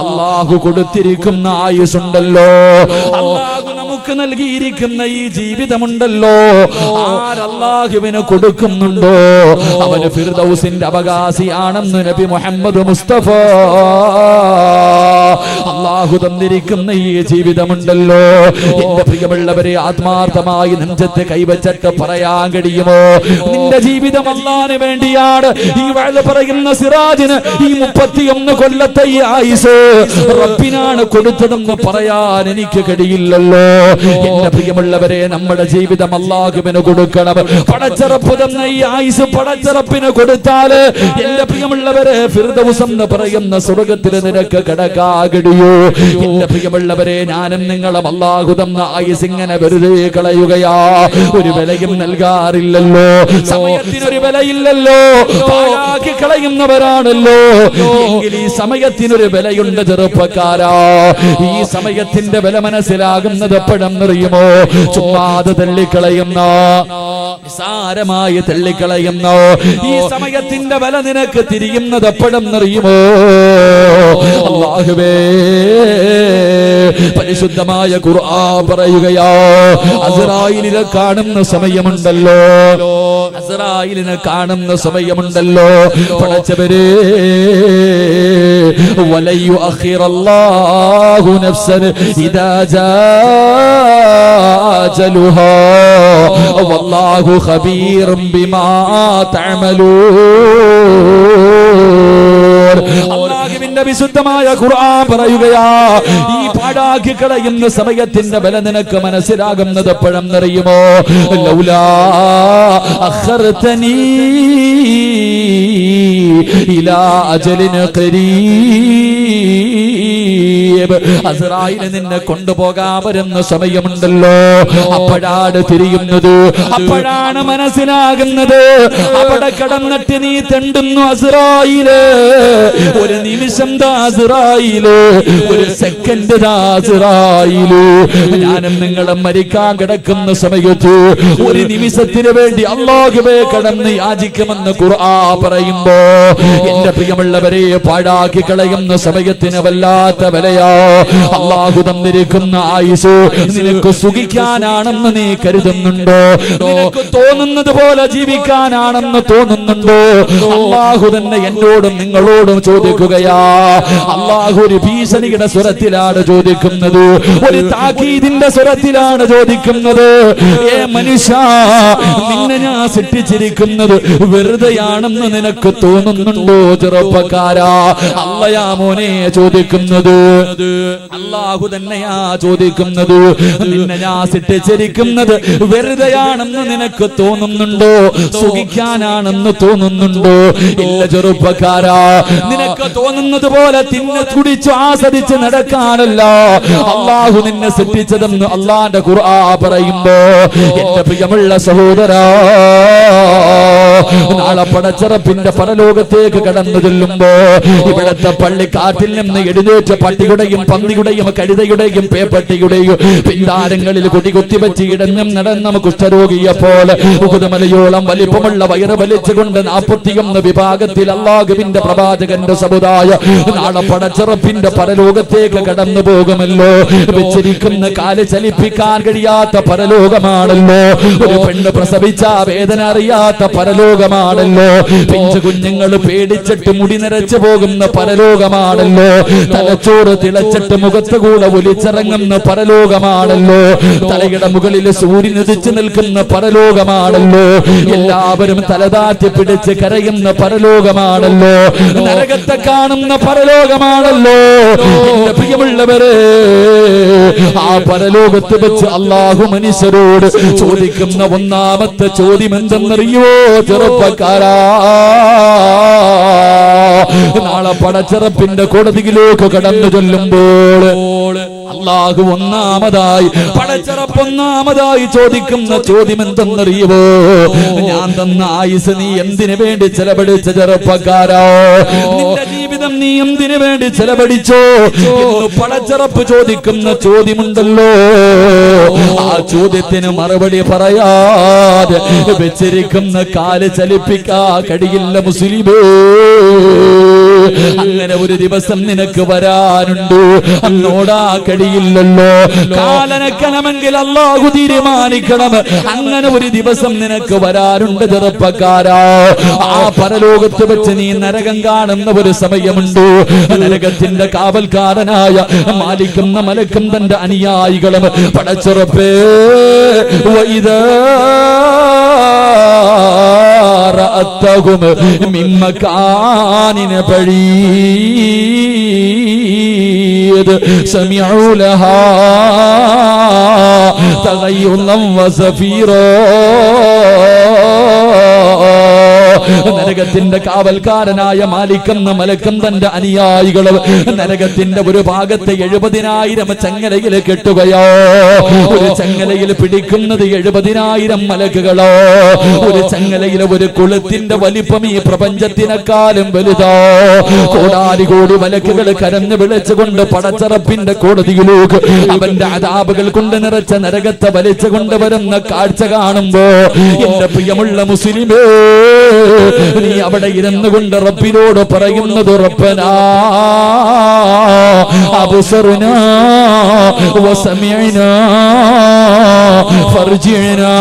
അല്ലാഹു കൊടുത്തിരിക്കുന്ന ആയുസ്സുണ്ടല്ലോ, അല്ലാഹു നമുക്ക് നൽകിയിരിക്കുന്ന ഈ ജീവിതമുണ്ടല്ലോ, ആരല്ലാഹുവിന് കൊടുക്കുന്നുണ്ടോ അവന് ഫിർദൗസിന്റെ അവകാശിയാണെന്ന് നബി മുഹമ്മദ് മുസ്തഫ. അല്ലാഹു തന്നിരിക്കുന്ന ഈ ജീവിതമുണ്ടല്ലോ, എന്റെ പ്രിയമുള്ളവരെ, ആത്മാർത്ഥമായി നെഞ്ചത്ത് കൈവച്ചിട്ട് പറയാൻ കഴിയുമോ, നിന്റെ ജീവിതം അല്ലാഹുവിന് വേണ്ടിയാണ്. ഈ വഅദ് പറയുന്ന സിറാജിന് ഈ 31 കൊല്ലത്തെ ഈ ആയുസ് റബ്ബിനാണ് കൊടുത്തതെന്ന് പറയാൻ എനിക്ക് കഴിയില്ലല്ലോ. എന്റെ പ്രിയമുള്ളവരെ, നമ്മുടെ ജീവിതം അല്ലാഹുവിന് കൊടുക്കണം. പടച്ചറപ്പ് തന്ന ഈ ആയുസ് പടച്ചറപ്പിന് കൊടുത്താല് എന്റെ പ്രിയമുള്ളവരെ, ഫിർദൗസ് എന്ന് പറയുന്ന സ്വർഗത്തിൽ നിനക്ക് കടക്കാകടിയോ. എന്റെ പ്രിയമുള്ളവരെ, ഞാനും നിങ്ങളും അല്ലാഹു തന്ന ആയുസ് ഇങ്ങനെ വെറുതെ കളയുകയാ. ഒരു വിലയും നൽകാറില്ലല്ലോ, സമയത്തിനൊരു വിലയില്ലല്ലോ, പാഴാക്കി കളയുന്നവരാണല്ലോ. എങ്കിൽ ഈ സമയത്തിനൊരു വിലയുണ്ട് ചെറുപ്പക്കാരാ. ഈ സമയത്തിന്റെ വില മനസ്സിലാകുന്നത് എപ്പോഴെന്നറിയുമോ? ചുമ്മാതെ തള്ളിക്കളയുന്ന, നിസാരമായി തള്ളിക്കളയുന്ന ഈ സമയത്തിന്റെ വില നിനക്ക് തിരിയുന്നത് എപ്പോഴെന്നറിയുമോ? അല്ലാഹുവേ, പരിശുദ്ധമായ ഖുർആൻ പറയുകയാ, അസ്റായിലിനെ കാണുന്ന സമയമുണ്ടല്ലോ, അസ്റായിലിനെ കാണുന്ന സമയമുണ്ടല്ലോ, പടച്ചവരേ, വലയു അഖിറല്ലാഹു നഫ്സൻ ഇദാ ജാഅജലുഹാ വല്ലാഹു ഖബീറും ബിമാ തഅമലൂൻ. അല്ലാഹുവിന്റെ വിശുദ്ധമായ ഖുർആൻ പറയുകയാ, ഈ പാഴാക്കി കളയുന്ന സമയത്തിന്റെ വില നിനക്ക് മനസ്സിലാകുന്നത് എപ്പോഴെന്നറിയുമോ? ലൗലാ അഖർതനീ ഇലാ അജലിൻ ഖരീബ്. അസ്റായില് നിന്നെ കൊണ്ടുപോകാൻ വരുന്ന സമയമുണ്ടല്ലോ, അപ്പോഴാണ് തിരിയുന്നത്, അപ്പോഴാണ് മനസ്സിലാകുന്നത്. അവിടെ കടന്നിട്ട് നീ തെണ്ടുന്നു അസ്റായില്, ഒരു നിമിഷം ദാസ്റായില്, ഒരു സെക്കൻഡ് ദാസ്റായില്. ഞാനും നിങ്ങളും മരിക്കാൻ കിടക്കുന്ന സമയത്ത് ഒരു നിമിഷത്തിന് വേണ്ടി അല്ലാഹുവേ കടന്ന് യാചിക്കുമെന്ന് ഖുർആൻ പറയുമ്പോ, എന്റെ പ്രിയമുള്ളവരെ, പാഴാക്കി കളയുന്ന സമയത്തിന് വല്ലാത്ത വിലയാ. അല്ലാഹു തന്നിരിക്കുന്ന ആയുസ് നിനക്ക് സുഖിക്കാനാണെന്ന് നീ കരുതുന്നുണ്ടോ? നിനക്ക് തോന്നുന്നത് പോലെ ജീവിക്കാനാണെന്ന് തോന്നുന്നുണ്ടോ? അല്ലാഹു തന്നെ എന്നോടും നിങ്ങളോടും ചോദിക്കുകയാ. അല്ലാഹു ഒരു ഭീഷണിയുടെ സ്വരത്തിലാണ് ചോദിക്കുന്നത്, ഒരു താക്കീതിന്റെ സ്വരത്തിലാണ് ചോദിക്കുന്നത്. ഏ മനുഷ്യ, നിന്നെ ഞാൻ സൃഷ്ടിച്ചിരിക്കുന്നത് വെറുതെയാണെന്ന് നിനക്ക് തോന്നുന്നുണ്ടോ? ചെറുപ്പക്കാരാ, അല്ലയാ മോനെ ചോദിക്കുന്നത്, അല്ലാഹു തന്നെയാ ചോദിക്കുന്നത്. നിന്നെ ഞാൻ സൃഷ്ടിച്ചിരിക്കുന്നത് വെറുതെയാണെന്ന് നിനക്ക് തോന്നുന്നുണ്ടോ? സുഖിക്കാനാണെന്ന് തോന്നുന്നുണ്ടോ? ഇല്ല ചെറുപ്പക്കാരാ, നിനക്ക് തോന്നുന്നത് പോലെ തിന്ന് കുടിച്ചു ആസ്വദിച്ച് നടക്കാനല്ല അല്ലാഹു നിന്നെ സൃഷ്ടിച്ചതെന്ന് അല്ലാഹുവിന്റെ ഖുർആൻ പറയുമ്പോ, എന്റെ പ്രിയമുള്ള സഹോദരാ, നാളെ പടച്ചറപ്പിന്റെ പരലോകത്തേക്ക് കടന്നു ചെല്ലുമ്പോ ഇവിടത്തെ പള്ളിക്കാട്ടിൽ നിന്ന് എഴുന്നേറ്റ പട്ടിയുടെയും പന്നിയുടെയും കഴുതയുടെയും പേപ്പട്ടിയുടെയും പിന്താരങ്ങളിൽ കൊടികുത്തിവെച്ച് ഇടഞ്ഞും നടന്ന കുഷ്ഠരോഗിയെ പോലെ ഉകുതമലയോളം വലിപ്പമുള്ള വയറ് വലിച്ചുകൊണ്ട് 41 വിഭാഗത്തിൽ അല്ലാഹുവിന്റെ പ്രവാചകന്റെ സമുദായം നാളെ പടച്ചറപ്പിന്റെ പരലോകത്തേക്ക് കടന്നു പോകുമല്ലോ. വെച്ചിരിക്കുന്ന കാല് ചലിപ്പിക്കാൻ കഴിയാത്ത പരലോകമാണല്ലോ. ഒരു പെണ്ണ് പ്രസവിച്ച വേദന അറിയാത്ത പരലോകമാണല്ലോ. പിഞ്ചു കുഞ്ഞുങ്ങൾ പേടിച്ചിട്ട് മുടി നിറച്ചു പോകുന്ന പരലോകമാണല്ലോ. തലച്ചോറ് തിളച്ചിട്ട് മുഖത്ത് കൂടെ ഒലിച്ചിറങ്ങുന്ന പരലോകമാണല്ലോ. തലയുടെ മുകളിൽ സൂര്യൻ ഉദിച്ചു നിൽക്കുന്ന പരലോകമാണല്ലോ. എല്ലാവരും തലതാറ്റി പിടിച്ച് കരയുന്ന പരലോകമാണല്ലോ. നരകത്തെ കാണുന്ന പരലോകമാണല്ലോ. എന്റെ പ്രിയമുള്ളവരെ, ആ പരലോകത്ത് വെച്ച് അല്ലാഹു മനുഷ്യരോട് ചോദിക്കുന്ന ഒന്നാമത്തെ ചോദ്യം എന്തെന്നറിയോ ചെറുപ്പക്കാരാ? നാളെ പടച്ചറപ്പിന്റെ കോടതിയിലേക്ക് കടന്നു ചൊല്ലുമ്പോൾ അല്ലാഹു ഒന്നാമതായി പടച്ചറപ്പ് ഒന്നാമതായി ചോദിക്കുന്ന ചോദ്യം എന്തെന്നറിയുമോ? ഞാൻ തന്ന ആയുസ് നീ എന്തിനു വേണ്ടി ചെലവഴിച്ച ചെറുപ്പക്കാരാ? നിന്റെ ജീവിതം നീ എന്തിനു വേണ്ടി ചെലവഴിച്ചോ എന്ന് പടച്ചറപ്പ് ചോദിക്കുന്ന ചോദ്യമുണ്ടല്ലോ, ആ ചോദ്യത്തിന് മറുപടി പറയാതെ വെച്ചിരിക്കുന്ന കാല് ചലിപ്പിക്കാ കഴിയില്ല മുസ്ലിമേ. അങ്ങനെ ഒരു ദിവസം നിനക്ക് വരാനുണ്ട്, അന്നോടാ കഴിയില്ലല്ലോ. കാലനക്കണമെങ്കിൽ അല്ലാഹു തീരുമാനിക്കണം. അങ്ങനെ ഒരു ദിവസം നിനക്ക് വരാനുണ്ട് ചെറുപ്പക്കാരാ. ആ പരലോകത്ത് വെച്ച് നീ നരകം കാണുന്ന ഒരു സമയമുണ്ട്. നരകത്തിന്റെ കാവൽക്കാരനായ മാലിക്കുന്ന മലക്കും തന്റെ അനുയായികളും പടച്ചുറപ്പേ വൈദാ റഅത്തഹും മിൻ മകാനിൻ ബഈദ് സമിഉ ലഹാ തഗയ്യുലൻ വസഫീറാ. നരകത്തിന്റെ കാവൽക്കാരനായ മാലിക്കെന്ന മലക്കും തന്റെ അനുയായികളും നരകത്തിന്റെ ഒരു ഭാഗത്തെ 70,000 ചങ്ങലയിൽ കെട്ടുകയോ, ഒരു ചങ്ങലയിൽ പിടിക്കുന്നത് 70,000 മലക്കുകളോ. ഒരു ചങ്ങലയിലെ ഒരു കുളത്തിന്റെ വലിപ്പം ഈ പ്രപഞ്ചത്തിനെക്കാളും വലുതോ. കോടാലി കോടി മലക്കുകൾ കരഞ്ഞു വിളിച്ചുകൊണ്ട് പടച്ചറപ്പിന്റെ കോടതിയിലേക്ക് അവന്റെ അദാബുകൾ കൊണ്ട് നിറച്ച നരകത്തെ വലിച്ചു കൊണ്ടുവരുന്ന കാഴ്ച കാണുമ്പോ എന്റെ പ്രിയമുള്ള മുസ്ലിമേ, നീ അവിടെ ഇരുന്നു കൊണ്ട് റബ്ബിനോട് പറയുന്നത് റബ്ബനാ അബ്സർനാ വസമിഅനാ ഫർജിഅനാ.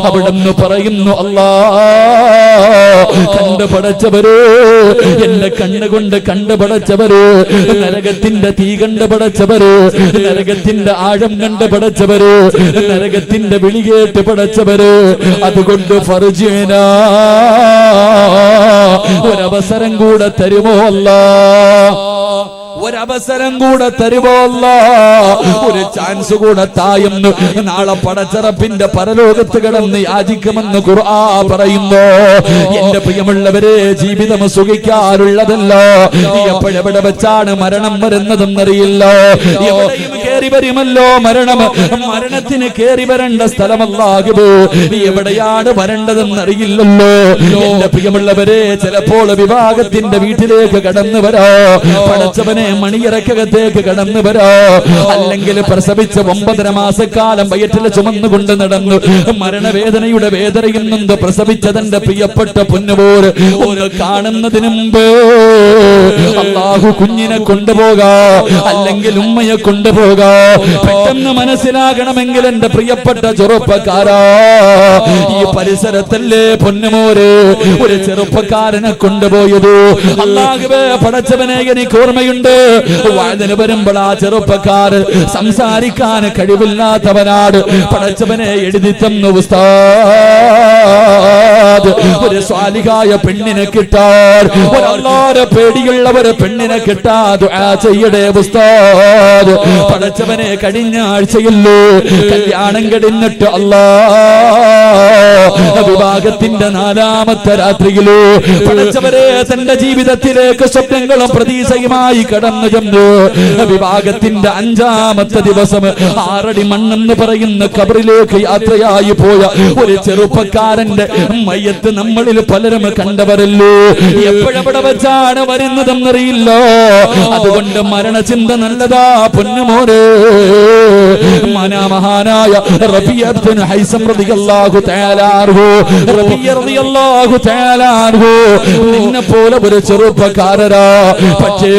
അവിടുന്ന് പറയുന്നു, അല്ലാ കണ്ടു പടച്ചവര്, എന്റെ കണ്ണുകൊണ്ട് കണ്ടു പടച്ചവര്, നരകത്തിന്റെ തീ കണ്ടു പടച്ചവര്, നരകത്തിന്റെ ആഴം കണ്ടു പടച്ചവര്, നരകത്തിന്റെ വിളി കേട്ട് പടച്ചവര്, അതുകൊണ്ട് ഫർജിഅനാ ഒരവസരം കൂടെ തരുമോ അല്ലാ, ഒരവസരം കൂടെ തരുമോ അല്ലാ, ഒരു ചാൻസ് കൂടെ തായെന്ന് നാളെ പടച്ചറപ്പിന്റെ പരലോകത്ത് കിടന്ന് യാചിക്കുമെന്ന് ഖുർആൻ പറയുന്നു. എന്റെ പ്രിയമുള്ളവരെ, ജീവിതം സുഖിക്കാറുള്ളതല്ലോ. എപ്പോഴെവിടെ വെച്ചാണ് മരണം വരുന്നതെന്നറിയില്ല. എവിടെയും കേറി വരുമല്ലോ മരണം. മരണത്തിന് കേറി വരേണ്ട സ്ഥലമല്ലാകുമോ, എവിടെയാണ് വരേണ്ടതെന്നറിയില്ലല്ലോ. എന്റെ പ്രിയമുള്ളവരെ, ചിലപ്പോൾ വിവാഹത്തിന്റെ വീട്ടിലേക്ക് കടന്നു വരാ, പടച്ചവനെ മണിയറക്കകത്തേക്ക് കടന്നു വരാ, അല്ലെങ്കിൽ പ്രസവിച്ച 9.5 മാസക്കാലം വയറ്റിൽ ചുമന്നുകൊണ്ട് നടന്നു മരണവേദനയുടെ വേദനയിൽ നിന്ന് പ്രസവിച്ചതെന്റെ പ്രിയപ്പെട്ട പൊന്നുപോര് ഒന്ന് കാണുന്നതിന് മുമ്പ് അല്ലാഹു കുഞ്ഞിനെ കൊണ്ടുപോകാ, അല്ലെങ്കിൽ ഉമ്മയെ കൊണ്ടുപോകാ. പെട്ടെന്ന് മനസ്സിലാകണമെങ്കിൽ എന്റെ പ്രിയപ്പെട്ട ചെറുപ്പക്കാരാ, ഈ പരിസരത്തല്ലേ പൊന്നുമോര് ഒരു ചെറുപ്പക്കാരനെ കൊണ്ടുപോയത്. അല്ലാഹുവേ പടച്ചവനെ, എനിക്ക് ഓർമ്മയുണ്ട്, വാതിന് വരുമ്പോൾ ആ ചെറുപ്പക്കാരൻ സംസാരിക്കാൻ കഴിവില്ലാത്തവനാട് പടച്ചവനെ എഴുതി തന്നു ഉസ്താദ്. ഒരു സ്വാലിഹായ പെണ്ണിനെ കിട്ടാൻ, ഒരു അല്ലാഹുവിനെ പേടിയുള്ള ഒരു പെണ്ണിനെ കിട്ടാൻ ദുആ ചെയ്യടേ ഉസ്താദ്. പടച്ചവനെ, കഴിഞ്ഞ ആഴ്ചയില്ലേ കല്യാണം കഴിഞ്ഞിട്ട് വിവാഹത്തിന്റെ 4ാമത്തെ രാത്രിയില് പടച്ചവരെ തന്റെ ജീവിതത്തിലേക്ക് സ്വപ്നങ്ങളും പ്രതീക്ഷയുമായി കടന്നു ചെന്നു വിവാഹത്തിന്റെ 5ാമത്തെ ദിവസം 6 അടി മണ്ണെന്ന് പറയുന്ന ഖബറിലേക്ക് യാത്രയായി പോയ ഒരു ചെറുപ്പക്കാരന്റെ മയ്യത്ത് നമ്മളിൽ പലരും കണ്ടവരല്ലോ. എപ്പോഴെവിടെ വെച്ചാണ് വരുന്നതെന്നറിയില്ല. അതുകൊണ്ട് മരണചിന്ത നല്ലതാ പൊന്നുമോനെ. മഹാനായ റബീഅ ഇബ്നു ഹൈസം റളിയല്ലാഹു തആല അൻഹു, റബീഅ റളിയല്ലാഹു തആല അൻഹു നിന്നെ പോലെ ഒരു ചെറുപ്പക്കാരനാ. പക്ഷേ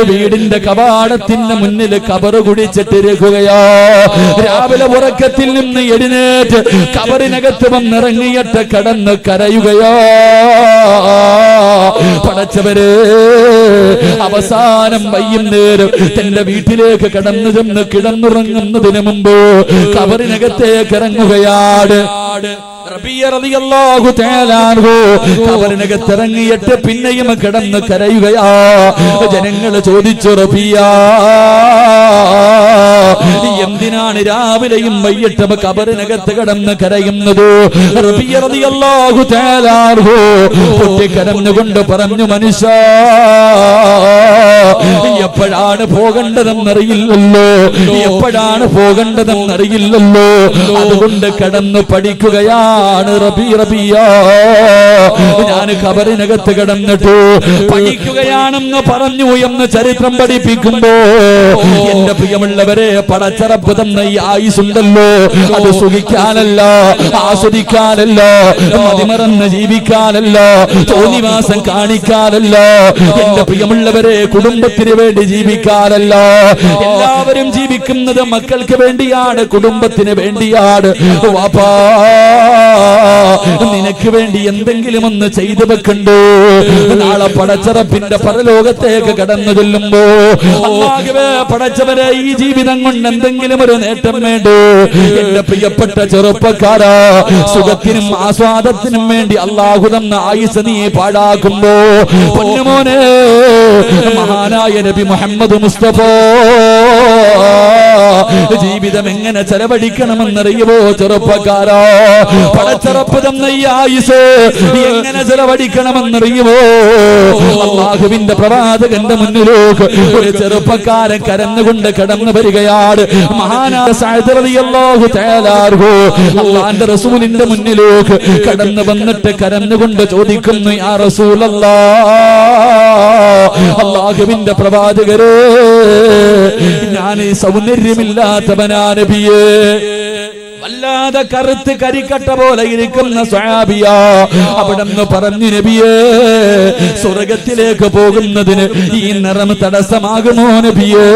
വീടിന്റെ കവാടത്തിന്റെ മുന്നിൽ കബറ് കുടിച്ചിട്ടിരിക്കുകയാ. രാവിലെ ഉറക്കത്തിൽ നിന്ന് എഴുന്നേറ്റ് കബറിനകത്ത് വന്നിറങ്ങിയിട്ട് കടന്ന് കരയുകയാ. പടച്ചവരെ, അവസാനം വൈകുന്നേരം തന്റെ വീട്ടിലേക്ക് കടന്നു ചെന്ന് കിടന്നുറങ്ങുന്നതിന് മുമ്പ് കബറിനകത്തേക്ക് ഇറങ്ങുകയാണ്. റബീഅ റളിയല്ലാഹു തആല അൻഹു ഖബറിനകത്ത് ഇറങ്ങിയിട്ട് പിന്നെയും കിടന്ന് കരയുകയാ. ജനങ്ങൾ ചോദിച്ചു, റബീഅ എന്തിനാണ് രാവിലെയും വൈകിട്ടും ഖബറിനകത്ത് കിടന്ന് കരയുന്നത്? റബീഅ റളിയല്ലാഹു തആല അൻഹു പൊട്ടിക്കരഞ്ഞുകൊണ്ട് പറഞ്ഞു, മനുഷ്യ, എപ്പോഴാണ് പോകേണ്ടതെന്നറിയില്ലല്ലോ, എപ്പോഴാണ് പോകേണ്ടതെന്നറിയില്ലല്ലോ. അതുകൊണ്ട് കടന്നു പഠിക്കുകയാ പഠിക്കുകയാണ് റബിയ ഞാൻ ഖബറിനകത്ത് കിടന്നിട്ടു പഠിക്കുകയാണെന്ന് പറഞ്ഞു എന്ന് ചരിത്രം പഠിപ്പിക്കുമ്പോ എന്റെ പ്രിയമുള്ളവരെ പടച്ചറപ്പ് തന്ന ഈ ആയുസുണ്ടല്ലോ അത് സുഖിക്കാനല്ല ആസ്വദിക്കാനല്ല മതിമറന്ന് ജീവിക്കാനല്ല തോന്നിവാസം കാണിക്കാനല്ല എന്റെ പ്രിയമുള്ളവരെ കുടുംബത്തിന് വേണ്ടി ജീവിക്കാനല്ല എല്ലാവരും ജീവിക്കുന്നത് മക്കൾക്ക് വേണ്ടിയാണ് കുടുംബത്തിന് വേണ്ടിയാണ് വാപ്പാ നിനക്ക് വേണ്ടി എന്തെങ്കിലും ഒന്ന് ചെയ്തു വെക്കണ്ടോ നാളെ പടച്ചറപ്പിന്റെ പരലോകത്തേക്ക് കടന്നു ചെല്ലുമ്പോ അല്ലാഹുവേ പടച്ചവരെ ഈ ജീവിതം കൊണ്ട് എന്തെങ്കിലും ഒരു നേട്ടം വേണ്ടോ എന്റെ പ്രിയപ്പെട്ട ചെറുപ്പക്കാരാ സുഖത്തിനും ആസ്വാദത്തിനും വേണ്ടി അല്ലാഹു തന്ന ആയുസ് നീ പാഴാക്കുമ്പോ പൊന്നുമോനെ മഹാനായ നബി മുഹമ്മദ് മുസ്തഫ ജീവിതം എങ്ങനെ ചെലവഴിക്കണമെന്നറിയുമോ ചെറുപ്പക്കാരാ പടച്ചറപ്പ് തന്ന ഈ ആയുസ് എങ്ങനെ ചെലവഴിക്കണമെന്നറിയുമോ അല്ലാഹുവിന്റെ പ്രവാചകന്റെ മുന്നിലേക്ക് ഒരു ചെറുപ്പക്കാരൻ കരന്നുകൊണ്ട് കടന്നു വരികയാണ് മഹാനായ സഅദ് റളിയല്ലാഹു തആല അൻഹു അല്ലാഹുവിന്റെ റസൂലിന്റെ മുന്നിലേക്ക് കടന്നു വന്നിട്ട് കരന്നുകൊണ്ട് ചോദിക്കുന്നു യാ റസൂലല്ലാഹ് അല്ലാഹുവിന്റെ പ്രവാചകരേ ഞാൻ സൗന്ദര്യമില്ലാത്തവനാ നബിയേ വല്ലാതെ കറുത്ത് കരിക്കട്ട പോലെ ഇരിക്കുന്ന സ്വഹാബിയ അവിടെന്ന് പറഞ്ഞു നബിയേ സ്വർഗത്തിലേക്ക് പോകുന്നതിന് ഈ നിറം തടസ്സമാകുമോ നബിയേ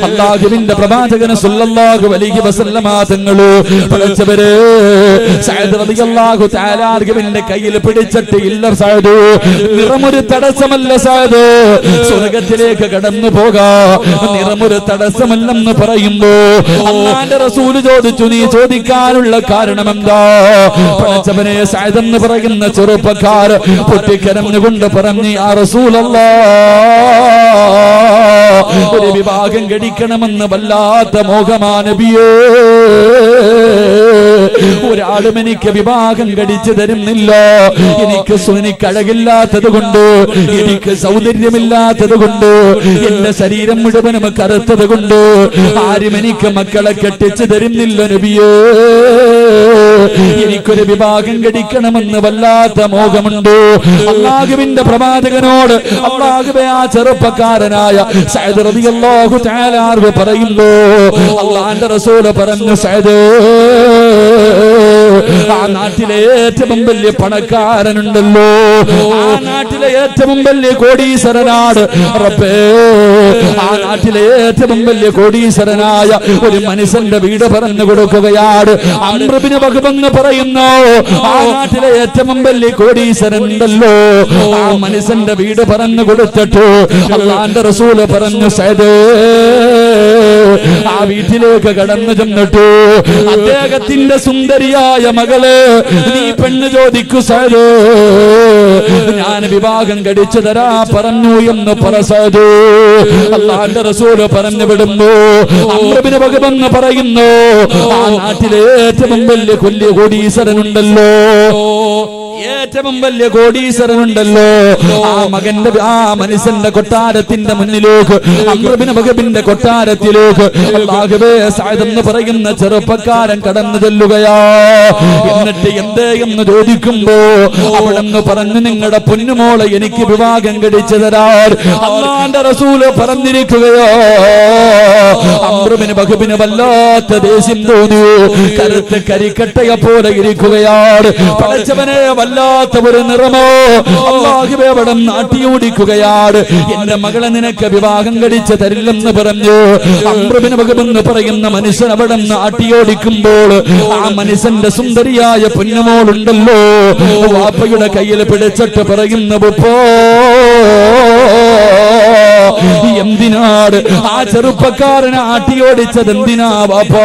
അല്ലാഹുവിന്റെ പ്രവാചകൻ സല്ലല്ലാഹു അലൈഹി വസല്ലമ തങ്ങൾ പഠിച്ചവരെ സഅദ് റളിയല്ലാഹു തആല അൻഹുവിന്റെ കയ്യിൽ പിടിച്ചിട്ട് ഇല്ല സഅദ് നിറമൊരു തടസ്സമല്ല സഅദ് സ്വർഗത്തിലേക്ക് കടന്നു പോകാ നിറമൊരു തടസ്സമല്ലെന്ന് പറയുമ്പോ അല്ലാഹുവിന്റെ റസൂൽ ചോദിച്ചു നീ ചോദിക്കാനുള്ള കാരണം എന്താ പഠിച്ചവനെ സഅദ് എന്ന് പറയുന്ന ചെറുപ്പക്കാർ പൊട്ടിക്കരഞ്ഞുകൊണ്ട് പറഞ്ഞു യാ റസൂലല്ലാഹ് ഒരു വിവാഹം കഴിക്കണമെന്ന് വല്ലാത്ത മോഹമാ നബിയേ ഒരാളും എനിക്ക് വിവാഹം കഴിച്ചു തരുന്നില്ല എനിക്ക് അഴകില്ലാത്തത് കൊണ്ട് എനിക്ക് സൗന്ദര്യമില്ലാത്തത് കൊണ്ട് എന്റെ ശരീരം മുഴുവനും കറുത്തത് കൊണ്ട് ആരും എനിക്ക് മക്കളെ കെട്ടിച്ചു തരുന്നില്ല നബിയേ എനിക്കൊരു വിവാഹം കഴിക്കണമെന്ന് വല്ലാത്ത മോഹമുണ്ട് അല്ലാഹുവിന്റെ പ്രവാചകനോട് അല്ലാഹുവേ ആ ചെറുപ്പക്കാരനായ സഅദ് റളിയല്ലാഹു തആല അൻഹു പറയുന്നു അല്ലാഹുവിന്റെ റസൂൽ പറഞ്ഞു സഅദ് ആ നാട്ടിലെ ഏറ്റവും വലിയ പണക്കാരനുണ്ടല്ലോ ആ നാട്ടിലെ ഏറ്റവും വലിയ കോടീശ്വരനാണ് റബ്ബേ ആ നാട്ടിലെ ഏറ്റവും വലിയ കോടീശ്വരനായ ഒരു മനുഷ്യന്റെ വീട് പറഞ്ഞു കൊടുക്കുകയാണ് അംർ ഇബ്നു വഹബ് എന്ന് പറയുന്നു ആ നാട്ടിലെ ഏറ്റവും വലിയ കോടീശ്വരൻ ഉണ്ടല്ലോ ആ മനുഷ്യന്റെ വീട് പറഞ്ഞു കൊടുത്തിട്ട് അല്ലാഹുവിന്റെ റസൂൽ പറഞ്ഞു സഅദ് ആ വീട്ടിലേക്ക് കടന്നു ചെന്നിട്ടു അദ്ദേഹത്തിന്റെ സുന്ദരിയായ മകള് നീ പെണ്ണ് ചോദിക്കു സഅദ് ഞാൻ വിവാഹം കഴിച്ചു തരാ പറഞ്ഞു എന്ന് പറസഅദ് അല്ലാഹുവിന്റെ റസൂൽ പറഞ്ഞു വിടുന്നു അംർ ഇബ്നു വഹബ് എന്ന് പറയുന്നു ആ നാട്ടിലെ ഏറ്റവും വലിയ കോടീശ്വരനുണ്ടല്ലോ ഏറ്റവും വലിയ കോടീശ്വരനുണ്ടല്ലോ ആ മകന്റെ ആ മനുഷ്യന്റെ കൊട്ടാരത്തിന്റെ മുന്നിലേക്ക് അംർ ഇബ്നു വഹബിന്റെ കൊട്ടാരത്തിലേക്ക് അല്ലാഹുവേ സഅദ് എന്ന് പറയുന്ന ചെറുപ്പക്കാരൻ കടന്നു ചെല്ലുകയാ എന്നിട്ട് എന്തേ എന്ന് ചോദിക്കുമ്പോ അവിടെന്ന് പറഞ്ഞു നിങ്ങളുടെ പൊന്നുമോളെ എനിക്ക് വിവാഹം കഴിച്ചു തരാൻ അല്ലാഹുവിന്റെ റസൂൽ പറഞ്ഞിരിക്കുകയോ അംർ ഇബ്നു വഹബിന് വല്ലാത്ത ദേഷ്യം തോന്നി കറുത്ത കരിക്കട്ടയെ പോലെ ഇരിക്കുകയാണ് പഠിച്ചവനെ വല്ലാത്ത ഒരു നിറമോ അല്ലാഹുവേ അവിടെ നാട്ടിയോടിക്കുകയാണ് എന്റെ മകളെ നിനക്ക് വിവാഹം കഴിച്ചു തരില്ലെന്ന് പറഞ്ഞു അംർ ഇബ്നു വഹബ് എന്ന് പറയുന്ന മനുഷ്യൻ അവിടെ നാട്ടിയോടിക്കുമ്പോൾ ആ മനുഷ്യന്റെ സുന്ദരിയായ പൊന്നുമോളുണ്ടല്ലോ വാപ്പയുടെ കയ്യിൽ പിടിച്ചിട്ട് പറയുന്ന ഉപ്പോ എന്തിനാണ് ആ ചെറുപ്പക്കാരനെ ആട്ടിയോടിച്ചത് എന്തിനാ വാപ്പോ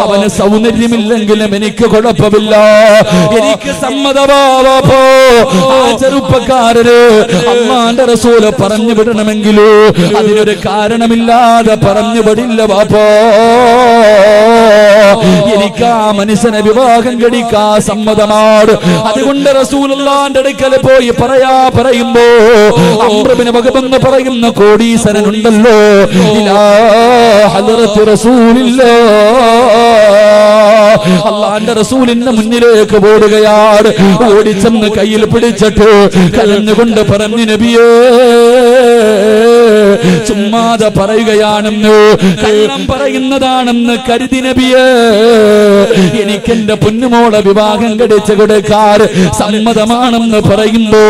അവന് സൗന്ദര്യമില്ലെങ്കിലും എനിക്ക് കുഴപ്പമില്ല എനിക്ക് സമ്മതമാ വാപ്പോ ആ ചെറുപ്പക്കാരന് അല്ലാഹുവിന്റെ റസൂൽ പറഞ്ഞു വിടണമെങ്കിലോ അതിനൊരു കാരണമില്ലാതെ പറഞ്ഞു വിടില്ല വാപ്പോ എനിക്ക് ആ മനുഷ്യനെ വിവാഹം കഴിക്കാ സമ്മതമാണ് അതുകൊണ്ട് റസൂലുള്ളാഹിന്റെ അടുക്കൽ പോയി പറയുമ്പോ അംർ ഇബ്നു വഹബ് എന്ന് പറയുന്ന കോടീശ്വരനുണ്ടല്ലോ ഇലാ ഹദ്റത്തി റസൂലില്ലാഹ് അള്ളാന്റെ റസൂലിന്റെ മുന്നിലേക്ക് ഓടുകയാണ്. ഓടിച്ചെന്ന് കയ്യിൽ പിടിച്ചിട്ട് കരഞ്ഞുകൊണ്ട് പറഞ്ഞു, നബിയേ ചുമ്മാതെ പറയുകയാണെന്ന്, കള്ളം പറയുന്നതാണെന്ന് കരുതി നബിയേ, എനിക്കെന്റെ പൊന്നുമോളെ വിവാഹം കഴിച്ചു കൊടുക്കാൻ സമ്മതമാണെന്ന് പറയുമ്പോ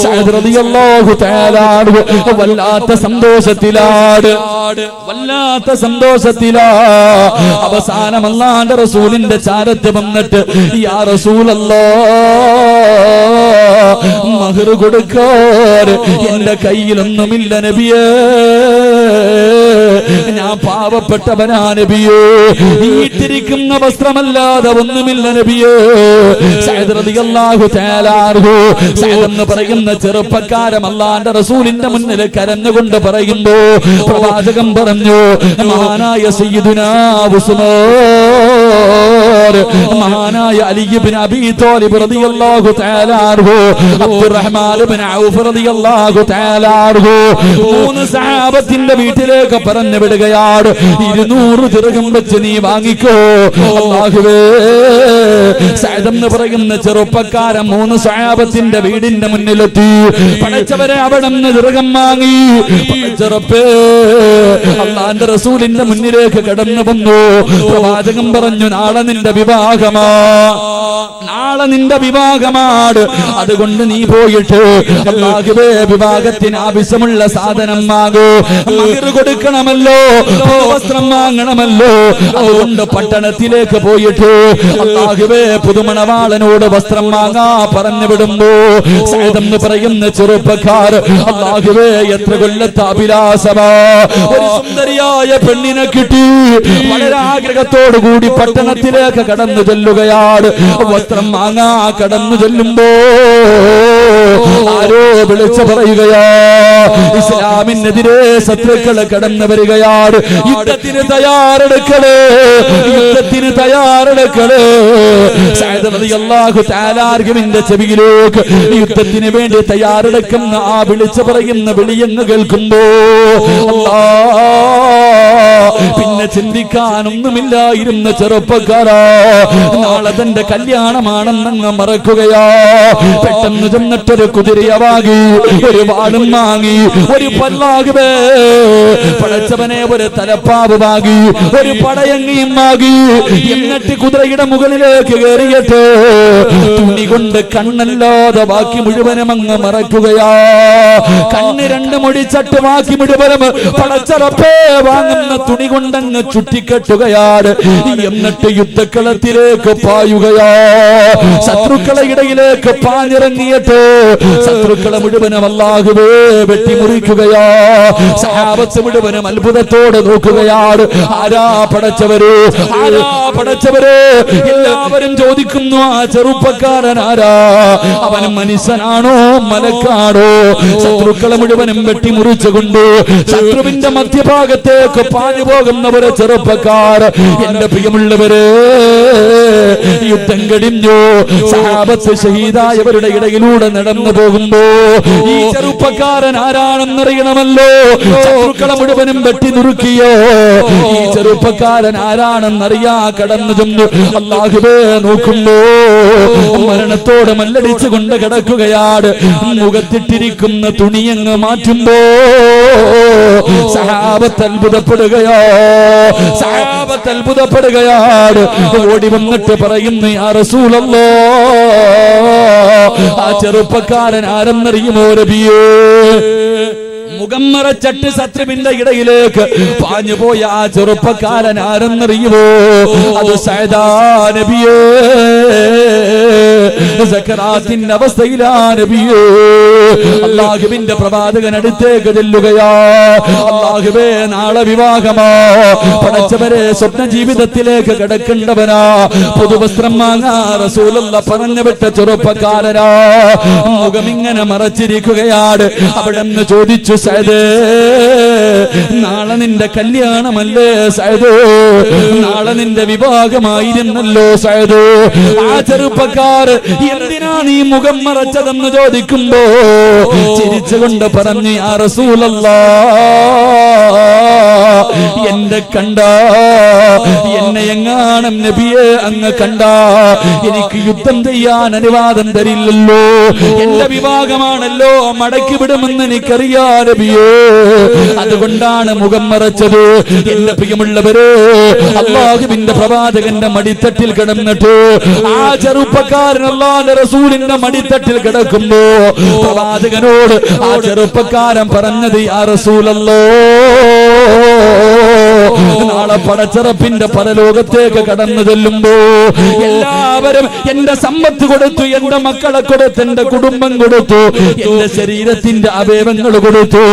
സഅദ് റളിയല്ലാഹു തആല വല്ലാത്ത സന്തോഷത്തിലാണ്, വല്ലാത്ത സന്തോഷത്തിലാ. അവസാനം അല്ലാഹുവിന്റെ റസൂലിന്റെ ചാരത്ത് വന്നിട്ട്, യാ റസൂലല്ലാഹ്, മഹർ കൊടുക്കാൻ എന്റെ കയ്യിലൊന്നുമില്ല നബിയേ, ഞാൻ പാവപ്പെട്ടവനാ നബിയേ, ഈട്ടിരിക്കുന്ന വസ്ത്രമല്ലാതെ ഒന്നുമില്ല നബിയേ. സഅദ് റളിയല്ലാഹു തആല അൻഹു, സഅദ് എന്ന് പറയുന്ന ചെറുപ്പക്കാരൻ അല്ലാഹുവിന്റെ റസൂലിന്റെ മുന്നിൽ കരഞ്ഞുകൊണ്ട് പറയുമ്പോ പ്രവാചകൻ പറഞ്ഞു, മഹാനായ സയ്യിദുനാ ഉസ്മാൻ, മഹാനായ അലി ഇബ്നു അബീ ത്വാലിബ് റളിയല്ലാഹു തആല അൻഹു, അബ്ദുറഹ്മാൻ ഇബ്നു ഔഫ് റളിയല്ലാഹു തആല അൻഹു, മൂന്ന് സഹാബത്തിന്റെ വീട്ടിലേക്ക് പറഞ്ഞു വിടുകയാണ്. 200 ദിർഹം വെച്ച് നീ വാങ്ങിക്കോ. അല്ലാഹുവേ, സഅദ് എന്ന് പറയുന്ന ചെറുപ്പക്കാരൻ 3 സഹാബത്തിന്റെ വീടിന്റെ മുന്നിലെത്തി. പടച്ചവരെ അവിടെ നിന്ന് ദിർഹം വാങ്ങി. പടച്ചറപ്പേ, അല്ലാഹുവിന്റെ റസൂലിന്റെ മുന്നിലേക്ക് കടന്നു വന്നു. പ്രവാചകൻ പറഞ്ഞു, നാളെ നിന്റെ വിവാഹമാ, നാളെ നിന്റെ വിവാഹമാണ്. അതുകൊണ്ട് നീ പോയിട്ട് അല്ലാഹുവേ വിവാഹത്തിന് ആവശ്യമുള്ള സാധനം വാങ്ങൂ. മഹർ കൊടുക്കണമല്ലോ, വസ്ത്രം വാങ്ങണമല്ലോ. അതുകൊണ്ട് പട്ടണത്തിലേക്ക് പോയിട്ട് അല്ലാഹുവേ പുതുമണവാളനോട് വസ്ത്രം വാങ്ങാ പറഞ്ഞു വിടുമ്പോ സഅദ് എന്ന് പറയുന്ന ചെറുപ്പക്കാർ, അല്ലാഹുവേ എത്ര കൊല്ലത്തെ അഭിലാഷമാ, ഒരു സുന്ദരിയായ പെണ്ണിനെ കിട്ടി. വളരെ ആഗ്രഹത്തോടു കൂടി പട്ടണത്തിലേക്ക് കടന്നു ചെല്ലുകയാണ്. വസ്ത്രം വാങ്ങാ കടന്നു ചെല്ലുമ്പോ ആരോ വിളിച്ചു പറയുകയാ, ഇസ്ലാമിനെതിരെ ശത്രുക്കള് കടന്നു വരികയാണ്. യുദ്ധത്തിന് തയ്യാറെടുക്കണേ, യുദ്ധത്തിന് തയ്യാറെടുക്കണേ. സഅദ് റളിയല്ലാഹു തആല അൻഹുവിന്റെ ചെവിയിലേക്ക് യുദ്ധത്തിന് വേണ്ടി തയ്യാറെടുക്കുന്ന ആ വിളിച്ചു പറയുന്ന വിളിയെന്ന് കേൾക്കുമ്പോ പിന്നെ ചിന്തിക്കാനൊന്നുമില്ലായിരുന്ന ചെറുപ്പക്കാരാ, നാളെ തന്റെ കല്യാണമാണെന്നങ്ങ് മറക്കുകയാ. പെട്ടെന്ന് ചെന്നിട്ടൊരു കുതിരയെ വാങ്ങി, ഒരു വാളും വാങ്ങി, ഒരു പല്ലാകുവേ പടച്ചവനെ ഒരു തലപ്പാവ് വാങ്ങി, ഒരു പടയങ്ങിയും വാങ്ങി. എന്നിട്ട് കുതിരയുടെ മുകളിലേക്ക് കയറിയിട്ട് തുണി കൊണ്ട് കണ്ണല്ലാതെ ബാക്കി മുഴുവനും അങ്ങ് മറക്കുകയാ. കണ്ണ് 2 മുടിച്ചട്ട് ബാക്കി മുഴുവനും പടച്ചറപ്പേ വാങ്ങുന്ന തുണി കൊണ്ടങ്ങ് ചുറ്റിക്കെട്ടുകയാണ്. എന്നിട്ട് യുദ്ധക്കളത്തിലേക്ക് പായുകയാ. ശത്രുക്കളെ ഇടയിലേക്ക് പാഞ്ഞിറങ്ങിയിട്ട് ശത്രുക്കളെ മുഴുവനും അല്ലാഹുവേ വെട്ടിമുറിക്കുകയാ. സഹാബത്ത് മുഴുവനും അത്ഭുതത്തോടെ നോക്കുകയാണ്. ആരാ പടച്ചവര്, ആരാ പടച്ചവര്? എല്ലാവരും ചോദിക്കുന്നു, ആ ചെറുപ്പക്കാരൻ ആരാ? അവൻ മനുഷ്യനാണോ മലക്കാണോ? ശത്രുക്കളെ മുഴുവനും വെട്ടിമുറിച്ചുകൊണ്ട് ശത്രുവിന്റെ മധ്യഭാഗത്തേക്ക് പാഞ്ഞു പോകുന്ന ഒരു ചെറുപ്പക്കാർ. എന്റെ പ്രിയമുള്ളവരെ, യുദ്ധം കഴിഞ്ഞു. സഹാബത്ത് ഷഹീദായവരുടെ ഇടയിലൂടെ നടന്നു പോകുമ്പോ ഈ ചെറുപ്പക്കാരൻ ആരാണെന്നറിയണമല്ലോ. ശത്രുക്കളെ മുഴുവനും വെട്ടി നുറുക്കിയോ. ഈ ചെറുപ്പക്കാരൻ ആരാണെന്നറിയാ കടന്നു ചെന്നു. അല്ലാഹുവേ നോക്കുമ്പോ മരണത്തോട് മല്ലടിച്ചു കൊണ്ട് കിടക്കുകയാണ്. മുഖത്തിട്ടിരിക്കുന്ന തുണിയങ്ങ് മാറ്റുമ്പോ സഹാബത്ത് അത്ഭുതപ്പെടുകയോ, സഹാബത്ത് അത്ഭുതപ്പെടുകയാണ്. ഓടി വന്നിട്ട് പറയുന്നു, യാ റസൂലല്ലാഹ്, ആ ചെറുപ്പക്കാരൻ ആരെന്നറിയുമോ നബിയേ? മുഖം മറച്ചിട്ട് ശത്രുവിന്റെ ഇടയിലേക്ക് പാഞ്ഞു പോയ ആ ചെറുപ്പക്കാരൻ ആരെന്നറിയുമോ? അത് സഅദാ നബിയേ. സക്കറാത്തിന്റെ അവസ്ഥയിലാ നബിയേ. അല്ലാഹുവിന്റെ പ്രവാചകൻ അടുത്തേക്ക് ചെല്ലുകയാ. അല്ലാഹുവേ, നാളെ വിവാഹമാ. പടച്ചവരെ, സ്വപ്ന ജീവിതത്തിലേക്ക് കിടക്കേണ്ടവനാ. പുതുവസ്ത്രം വാങ്ങാ റസൂലുള്ളാഹി പറഞ്ഞു വിട്ട ചെറുപ്പക്കാരനാ. മുഖം ഇങ്ങനെ മറച്ചിരിക്കുകയാണ്. അവിടെ നിന്ന് ചോദിച്ചു, സഅദേ, നാളെ നിന്റെ കല്യാണമല്ലേ സഅദേ? നാളെ നിന്റെ വിവാഹമായിരുന്നല്ലോ സഅദേ? ആ ചെറുപ്പക്കാർ എന്തിനാ നീ മുഖം മറച്ചതെന്ന് ചോദിക്കുമ്പോ ചിരിച്ചുകൊണ്ട് പറഞ്ഞു, യാ റസൂലല്ലാഹ്, എന്നെ കണ്ട, എന്നെ എങ്ങാനും നബിയെ അങ്ങ് കണ്ട എനിക്ക് യുദ്ധം ചെയ്യാൻ അനുവാദം തരില്ലല്ലോ, എന്റെ വിഭാഗമാണല്ലോ, മടക്കി വിടുമെന്ന് എനിക്കറിയാ നബിയേ, അതുകൊണ്ടാണ് മുഖം മറച്ചത്. എന്റെ പ്രിയമുള്ളവരെ, അല്ലാഹുവിന്റെ പ്രവാചകന്റെ മടിത്തട്ടിൽ കിടന്നിട്ട് ആ ചെറുപ്പക്കാരൻ അല്ലാഹുവിന്റെ റസൂലിന്റെ മടിത്തട്ടിൽ കിടക്കുമ്പോ പ്രവാചകനോട് ആ ചെറുപ്പക്കാരൻ പറഞ്ഞത്, യാ റസൂലല്ലാഹ്, നാളെ പടച്ചറപ്പിന്റെ പരലോകത്തേക്ക് കടന്നു ചെല്ലുമ്പോ എല്ലാവരും എന്റെ സമ്പത്ത് കൊടുത്തു, എന്റെ മക്കളെ കൊടുത്തു, എന്റെ കുടുംബം കൊടുത്തു, എന്റെ ശരീരത്തിന്റെ അവയവങ്ങൾ കൊടുത്തു.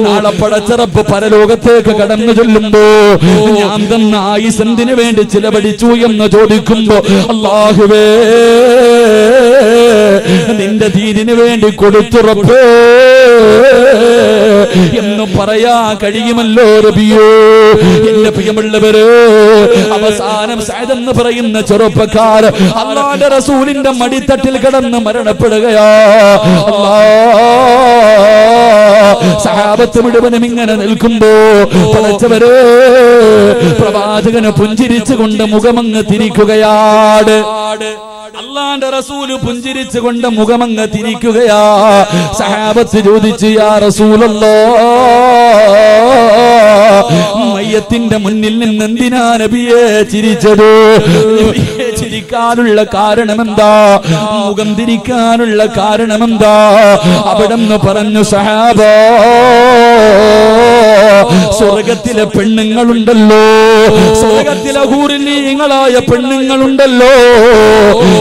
നാളെ പടച്ചറപ്പ് പരലോകത്തേക്ക് കടന്നു ചെല്ലുമ്പോ ഞാൻ തന്ന ആയുസ് എന്തിനു വേണ്ടി ചിലവഴിച്ചു എന്ന് ചോദിക്കുമ്പോ, അല്ലാഹുവേ നിന്റെ ദീനിനു വേണ്ടി കൊടുത്തുറപ്പേ എന്ന് പറയാ കഴിയുമല്ലോ നബിയേ. എന്റെ പ്രിയമുള്ളവര്, അവസാനം സഅദ് എന്ന് പറയുന്ന ചെറുപ്പക്കാർ അല്ലാഹുവിന്റെ റസൂലിന്റെ മടിത്തട്ടിൽ കിടന്ന് മരണപ്പെടുകയാ. സഹാബത്ത് മുഴുവനും ഇങ്ങനെ നിൽക്കുമ്പോ പടച്ചവരെ, പ്രവാചകന് പുഞ്ചിരിച്ചുകൊണ്ട് മുഖമങ്ങ് തിരിക്കുകയാണ്. അല്ലാഹുവിന്റെ റസൂല് പുഞ്ചിരിച്ചുകൊണ്ട് മുഖമങ്ങ് തിരിക്കുകയാ. സഹാബത്ത് ചോദിച്ചു, യാ റസൂലല്ലാഹ്, മയ്യത്തിന്റെ മുന്നിൽ നിന്ന് എന്തിനാ നബിയെ ചിരിച്ചത്? നബിയെ ചിരിക്കാനുള്ള കാരണമെന്താ? മുഖം തിരിക്കാനുള്ള കാരണമെന്താ? അവിടെന്ന് പറഞ്ഞു, സഹാബാ, സ്വർഗത്തിലെ പെണ്ണുങ്ങളുണ്ടല്ലോ, സ്വർഗത്തിലെ ഹൂറിലീങ്ങളായ പെണ്ണുങ്ങളുണ്ടല്ലോ,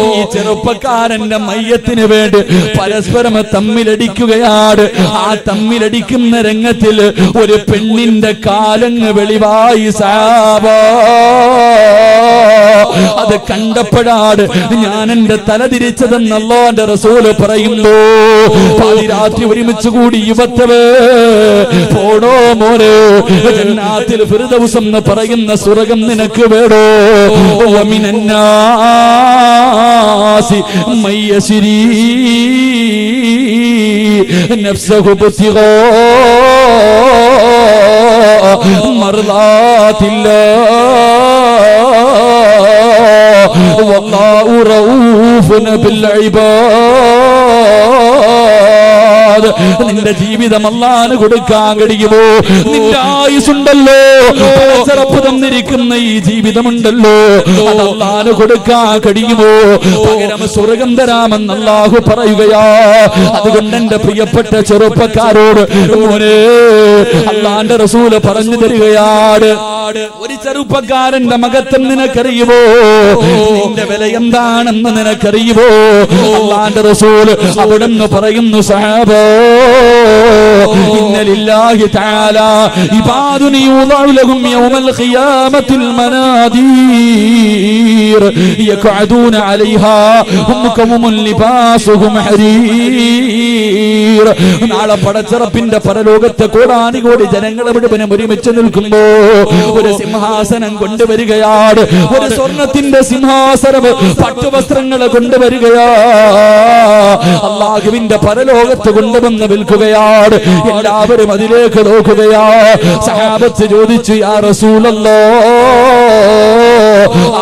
ഈ ചെറുപ്പക്കാരന്റെ മയ്യത്തിന് വേണ്ടി പരസ്പരം തമ്മിലടിക്കുകയാണ്. ആ തമ്മിലടിക്കുന്ന രംഗത്തിൽ ഒരു പെണ്ണിന്റെ കാലങ്ങ് വെളിവായി. സഹാബാ, അത് കണ്ടപ്പോഴാണ് ഞാൻ എന്റെ തല തിരിച്ചതെന്ന് അല്ലാഹുവിന്റെ റസൂല് പറയുന്നു. പാതിരാത്രി ഒരുമിച്ച് കൂടി യുവത്തവേ, പോടോ മോനെ, ജന്നാത്തിൽ ഫിർദൗസ് എന്ന് പറയുന്ന സ്വർഗ്ഗം നിനക്ക് വേണോ? വമിനന്നാസി മയ്യശ്രീ നഫ്സഹു ബിത്തിഗാ മർളാത്തില്ലാഹ് വല്ലാഹു റഊഫുൻ ബിൽ ഇബാദ്. നിന്റെ ജീവിതം അല്ലാഹുവിന് കൊടുക്കാൻ കഴിയുമോ? നിന്റെ ആയുസുണ്ടല്ലോ, ചെറുപ്പ് തന്നിരിക്കുന്ന ഈ ജീവിതമുണ്ടല്ലോ, അത് അല്ലാഹുവിന് കൊടുക്കാൻ കഴിയുമോ? പകരം സ്വർഗ്ഗം തരാമെന്ന് അല്ലാഹു പറയുകയാ. അതുകൊണ്ട് എന്റെ പ്രിയപ്പെട്ട ചെറുപ്പക്കാരോട് മോനെ, അല്ലാഹുവിന്റെ റസൂല് പറഞ്ഞു തരികയാണ്, ഒരു ചെറുപ്പക്കാരന്റെ മഹത്വം നിനക്കറിയുമോ? നിന്റെ വില എന്താണെന്ന് നിനക്കറിയുമോ? അല്ലാഹുവിന്റെ റസൂല് അവിടെന്ന് പറയുന്നു, സഹാബാ, ഇന്ന ലില്ലാഹി തആല ഇബാദുൻ യുദഉ ലഹും യൗമൽ ഖിയാമത്തിൽ മനാദീർ യഖഅദൂന അലൈഹാ ഹും കൗമുൻ ലിബാസുഹും ഹരീർ. നാളെ പടച്ചറപ്പിന്റെ പരലോകത്തെ കോടാനുകോടി ജനങ്ങളെ മുഴുവനും ഒരുമിച്ച് നിൽക്കുമ്പോ ഒരു സിംഹാസനം കൊണ്ടുവരികയാണ്. ഒരു സ്വർണത്തിന്റെ സിംഹാസനം, പട്ടുവസ്ത്രങ്ങളെ കൊണ്ടുവരികയാ. അല്ലാഹുവിന്റെ പരലോകത്ത് കൊണ്ടുവന്ന് വിൽക്കുകയാണ്. എല്ലാവരും അതിലേക്ക് നോക്കുകയാ. സഹാബത്ത് ചോദിച്ചു, യാ റസൂലല്ലാഹ്,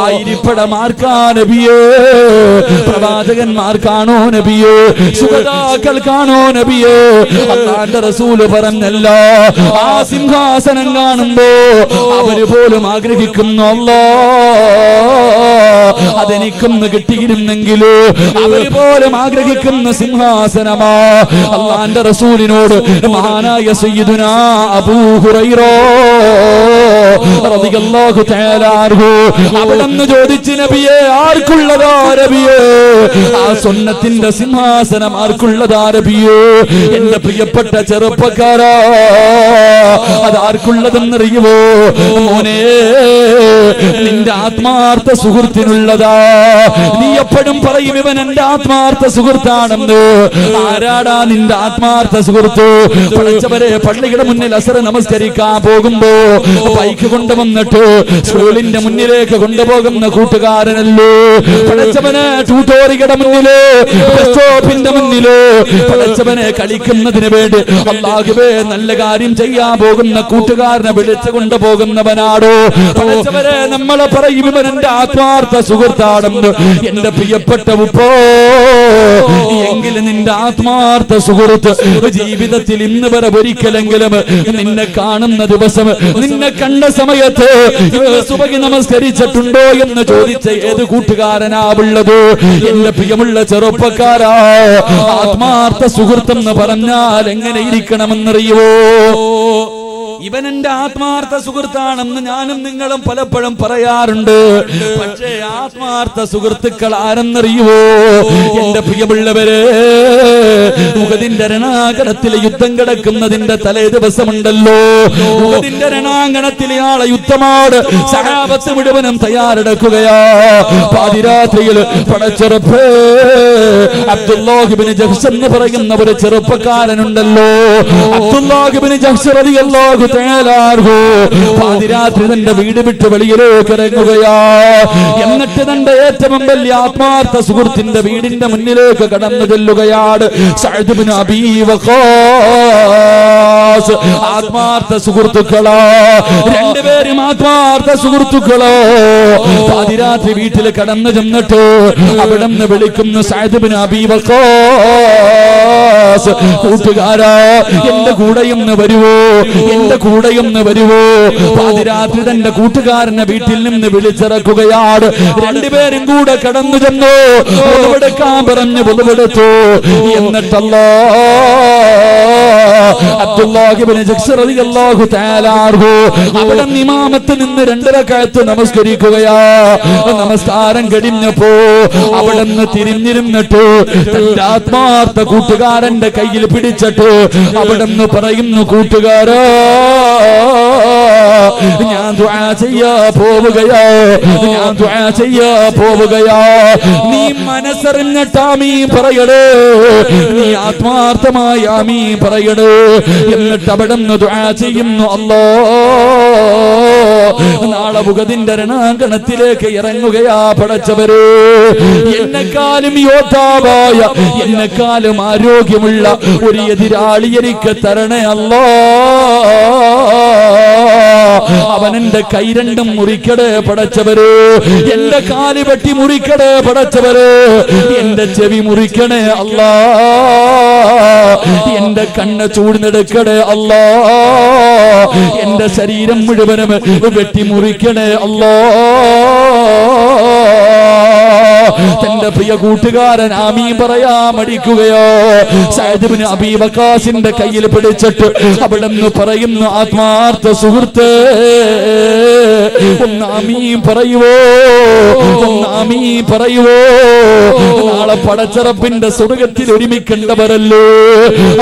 ആയിരിപ്പടമാർക്കാ നബിയേ? പ്രവാചകന്മാർക്കാണോ നബിയേ? ശുഹദാക്കൾക്കാണോ നബിയേ? അല്ലാഹുവിന്റെ റസൂല് പറഞ്ഞല്ല, ആ സിംഹാസനം കാണുമ്പോ അവര് പോലും ആഗ്രഹിക്കുന്നു, അല്ലാഹ് അതെനിക്കൊന്ന് കിട്ടിയിരുന്നെങ്കിലോ. അവര് പോലും ആഗ്രഹിക്കുന്ന സിംഹാസനമാ. അല്ലാഹുവിന്റെ റസൂലിനോട് മഹാനായ സയ്യിദുനാ അബൂ ഹുറൈറ റളിയല്ലാഹു തആല അൻഹു അവിടെന്ന് ചോദിച്ചു, നബിയേ, ആർക്കുള്ളതാ നബിയേ? ആ സുന്നത്തിന്റെ സിംഹാസനം ആർക്കുള്ളതാ നബിയേ? എന്റെ പ്രിയപ്പെട്ട ചെറുപ്പക്കാരാ, അത് ആർക്കുള്ളതെന്നറിയുമോ? മോനെ, നിന്റെ ആത്മാർത്ഥ സുഹൃത്തിനുള്ളതാ. നീ എപ്പോഴും പറയും, ഇവൻ എന്റെ ആത്മാർത്ഥ സുഹൃത്താണെന്ന്. ആരാടാ നിന്റെ ആത്മാർത്ഥ സുഹൃത്ത്? പഠിച്ചവരെ, പള്ളിയുടെ മുന്നിൽ അസർ നമസ്കരിക്കാൻ പോകുമ്പോ ബൈക്ക് കൊണ്ടുവന്നിട്ട് സ്കൂളിന്റെ മുന്നിലേക്ക് കൊണ്ടുപോകുന്ന കൂട്ടുകാരനല്ലോ പടച്ചവനെ, ട്യൂട്ടോറിയുടെ മുന്നില്, ബസ് സ്റ്റോപ്പിന്റെ മുന്നില് പടച്ചവനെ കളിക്കുന്നതിന് വേണ്ടി അല്ലാഹുവേ നല്ല കാര്യം ചെയ്യാൻ പോകുന്ന കൂട്ടുകാരനെ വിളിച്ചു കൊണ്ടുപോകുന്നവനാടോ പടച്ചവനെ. നമ്മളെ പറയും ഇവൻ എന്റെ ആത്മാർത്ഥ സുഹൃത്താണെന്ന്. എന്റെ പ്രിയപ്പെട്ട ഉപ്പോ, എങ്കിലും നിന്റെ ആത്മാർത്ഥ സുഹൃത്ത് ജീവിതത്തിൽ ഇന്ന് വരെ ഒരിക്കലെങ്കിലും നിന്നെ കാണുന്ന ദിവസം, നിന്നെ കണ്ട സമയത്ത് സുബഹി നമസ്കരിച്ചിട്ടുണ്ടോ എന്ന് ചോദിച്ച ഏത് കൂട്ടുകാരനാവുള്ളത്? എന്റെ പ്രിയമുള്ള ചെറുപ്പക്കാരാ, ആത്മാർത്ഥ സുഹൃത്തെന്ന് പറഞ്ഞാൽ എങ്ങനെ ഇരിക്കണമെന്നറിയുവോ? ഇവൻ എന്റെ ആത്മാർത്ഥ സുഹൃത്താണെന്ന് ഞാനും നിങ്ങളും പലപ്പോഴും പറയാറുണ്ട്. പക്ഷേ ആത്മാർത്ഥ സുഹൃത്തുക്കൾ ആരെന്നറിയുവോ? എന്റെ പ്രിയമുള്ളവരെ, ഉഹദിന്റെ രണാങ്കണത്തിലെ യുദ്ധം കിടക്കുന്നതിന്റെ തലേ ദിവസമുണ്ടല്ലോ, ഉഹദിന്റെ രണാങ്കണത്തിലെ ആളെ യുദ്ധമാണ് സഹാബത്ത് മുഴുവനും തയ്യാറെടുക്കുകയാ. പാതിരാത്രിയിൽ പടച്ചെറുപ്പ് അബ്ദുല്ലാഹിബ്നു ജഹ്ശ് എന്ന് പറയുന്ന ഒരു ചെറുപ്പക്കാരനുണ്ടല്ലോ, അബ്ദുല്ലാഹിബ്നു ജഹ്ശ് റളിയല്ലാഹു പാതിരാത്രി തന്റെ വീട് വിട്ട് വെളിയിലേക്ക് ഇറങ്ങുകയാ. എന്നിട്ട് തന്റെ ഏറ്റവും വലിയ ആത്മാർത്ഥ സുഹൃത്തിന്റെ വീടിന്റെ മുന്നിലേക്ക് കടന്നു ചെല്ലുകയാണ്. സഅദ് ഇബ്നു അബീ വഖാസ്. ആത്മാർത്ഥ സുഹൃത്തുക്കളോ, രണ്ടുപേരും ആത്മാർത്ഥ സുഹൃത്തുക്കളോ. പാതിരാത്രി വീട്ടിൽ കടന്നു ചെന്നിട്ട് അവിടെ നിന്ന് വിളിക്കുന്നു, സഅദ് ഇബ്നു അബീ വഖാസ്, കൂട്ടുകാരാ എന്റെ കൂടെയൊന്ന് വരുവോ, എന്റെ കൂടെയൊന്ന് വരുവോ? പാതിരാത്രി തന്റെ കൂട്ടുകാരനെ വീട്ടിൽ നിന്ന് വിളിച്ചിറക്കുകയാണ്. രണ്ടുപേരും കൂടെ കടന്നു ചെന്നു, ഒളിവെടുക്കാൻ പറഞ്ഞു ഒളിവെടുത്തു. എന്നിട്ടല്ലോ അബ്ദുല്ലാഹിബ്നു ജഹ്ശ് റളിയല്ലാഹു തആല അൻഹു അവിടെ ഇമാമത്ത് നിന്ന് 2 റക്അത്ത് നമസ്കരിക്കുകയാ. നമസ്കാരം കഴിഞ്ഞപ്പോ അവിടെ നിന്ന് തിരിഞ്ഞിരുന്നിട്ട് തന്റെ ആത്മാർത്ഥ കൂട്ടുകാരന്റെ കയ്യിൽ പിടിച്ചിട്ട് അവിടെ നിന്ന് പറയുന്നു, കൂട്ടുകാരാ ഞാൻ ദുആ ചെയ്യാ പോവുകയാ, ഞാൻ ദുആ ചെയ്യാ പോവുകയാ. നീ മനസ്സറിഞ്ഞിട്ട് ആമീൻ പറയണേ, നീ ആത്മാർത്ഥമായി ആമീൻ പറയണേ. എന്നിട്ട് അവിടെ നിന്ന് ദുആ ചെയ്യുന്നു, അല്ലാഹ് നാളെ ഉഹദിന്റെ രണാങ്കണത്തിലേക്ക് ഇറങ്ങുകയാ പടച്ചവരെ. എന്നെക്കാളും യോദ്ധാവായ, എന്നെക്കാളും ആരോഗ്യമുള്ള ഒരു എതിരാളി എനിക്ക് തരണേ അല്ലാഹ്. അവൻ എന്റെ കൈ രണ്ടും മുറിക്കടേ പടച്ചവര്, എന്റെ കാല് വെട്ടി മുറിക്കടേ പടച്ചവര്, എന്റെ ചെവി മുറിക്കണേ അല്ലാ, എന്റെ കണ്ണ് ചൂടുന്നെടുക്കടേ അല്ലാ, എന്റെ ശരീരം മുഴുവനും വെട്ടി മുറിക്കണേ അല്ലാ. തന്റെ പ്രിയ കൂട്ടുകാരൻ ആമീൻ പറയാൻ മടിക്കുകയോ? സഅദ് ഇബ്നു അബീ വഖാസിന്റെ കയ്യിൽ പിടിച്ചിട്ട് അവിടെ നിന്ന് പറയുന്നു, ആത്മാർത്ഥ സുഹൃത്ത് ഒന്ന് ആമീൻ പറയുവോ, ഒന്ന് ആമീൻ പറയുവോ? നാളെ പടച്ചറപ്പിന്റെ സ്വർഗ്ഗത്തിൽ ഒരുമിക്കേണ്ടവരല്ലേ.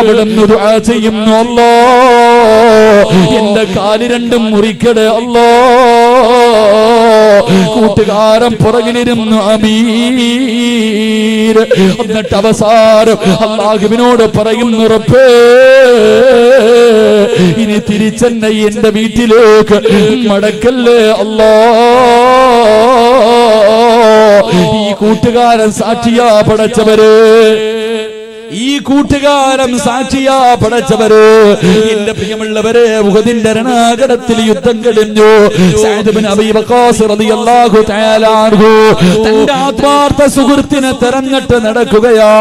അവിടെ നിന്ന് ദുആ ചെയ്യുന്നു, അല്ലാഹ് എന്റെ കാല് രണ്ടും മുറിക്കടേ അല്ലാഹ്. കൂട്ടുകാരൻ പുറകിലിരുന്നു ആമീൻ. എന്നിട്ട് അവസാനം അല്ലാഹുവിനോട് പറയുന്നു, റബ്ബേ ഇനി തിരിച്ചെന്നെ എന്റെ വീട്ടിലേക്ക് മടക്കല്ലേ അല്ലാഹ്. ഈ കൂട്ടുകാരൻ സാക്ഷിയാ പടച്ചവര്, ഈ കൂട്ടുകാരൻ സാക്ഷിയാ പടച്ചവര്. എന്റെ പ്രിയമുള്ളവരെ, ഉഹദിന്റെ രണാങ്കണത്തിൽ യുദ്ധം കഴിഞ്ഞു. സഅദ് ഇബ്നു അബീ വഖാസ് റളിയല്ലാഹു തആല അൻഹു തന്റെ ആത്മാർത്ഥ സുഹൃത്തിനെ തെരഞ്ഞിട്ട് നടക്കുകയാ.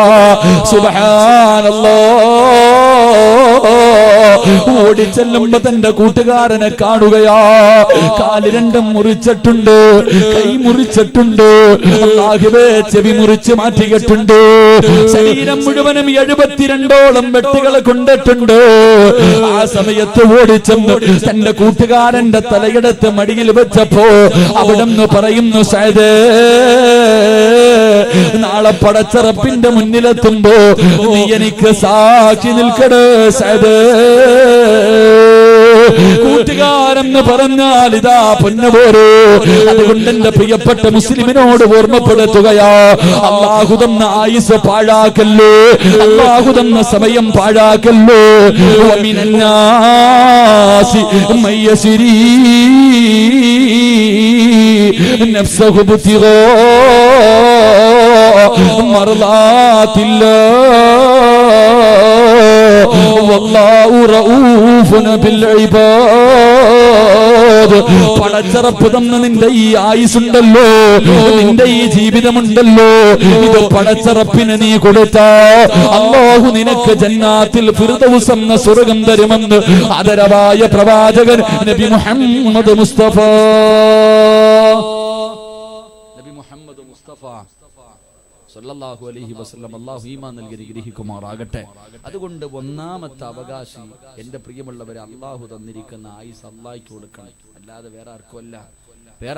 സുബ്ഹാനല്ലാഹ്. ഓടിച്ചെല്ലുമ്പോ തന്റെ കൂട്ടുകാരനെ കാണുകയാ. കാല് രണ്ടും മുറിച്ചിട്ടുണ്ട്, കൈ മുറിച്ചിട്ടുണ്ട്, അല്ലാഹുവേ ചെവി മുറിച്ച് മാറ്റിയിട്ടുണ്ട്. ശരീരം മുഴുവനും 72ഓളം വെട്ടുകൾ കൊണ്ടിട്ടുണ്ട്. ആ സമയത്ത് ഓടിച്ചെന്ന് തന്റെ കൂട്ടുകാരന്റെ തലയെടുത്ത് മടിയിൽ വെച്ചപ്പോ അവിടെ നിന്ന് പറയുന്നു, സഅദേ നാളെ പടച്ചറപ്പിന്റെ മുന്നിലെത്തുമ്പോ നീ എനിക്ക് സാക്ഷി നിൽക്കണേ സഅദേ. കൂട്ടുകാരെന്ന് പറഞ്ഞാൽ ഇതാ പൊന്നുപോരോ. അതുകൊണ്ട് എന്റെ പ്രിയപ്പെട്ട മുസ്ലിമിനോട് ഓർമ്മപ്പെടുത്തുകയാ, അല്ലാഹു തന്ന ആയുസ് പാഴാക്കല്ലോ, അല്ലാഹു തന്ന സമയം പാഴാക്കല്ലോ. വമിനന്നാസി മയ്യസിരീ നഫ്സഹു ബിത്തിഗാ മർളാത്തില്ലാഹ് വല്ലാഹു റഊഫുൻ ബിൽ ഇബാദ്. പടച്ചറപ്പ് തന്ന നിന്റെ ഈ ആയുസുണ്ടല്ലോ, നിന്റെ ഈ ജീവിതമുണ്ടല്ലോ, ഇത് പടച്ചറപ്പിന് നീ കൊടുത്താ അല്ലാഹു നിനക്ക് ജന്നാത്തിൽ ഫിർദൗസ് എന്ന സ്വർഗ്ഗം തരുമെന്ന് ആദരവായ പ്രവാചകൻ നബി മുഹമ്മദ് മുസ്തഫ സല്ലല്ലാഹു അലൈഹി വസല്ലം അല്ലാഹു ഈമാൻ നൽകി അനുഗ്രഹിക്കുമാറാകട്ടെ. അതുകൊണ്ട് ഒന്നാമത്തെ അവകാശി എന്റെ പ്രിയമുള്ളവരെ, അല്ലാഹു തന്നിരിക്കുന്ന ആയുസ് അല്ലാഹുവിന് കൊടുക്കണം, അല്ലാതെ വേറെ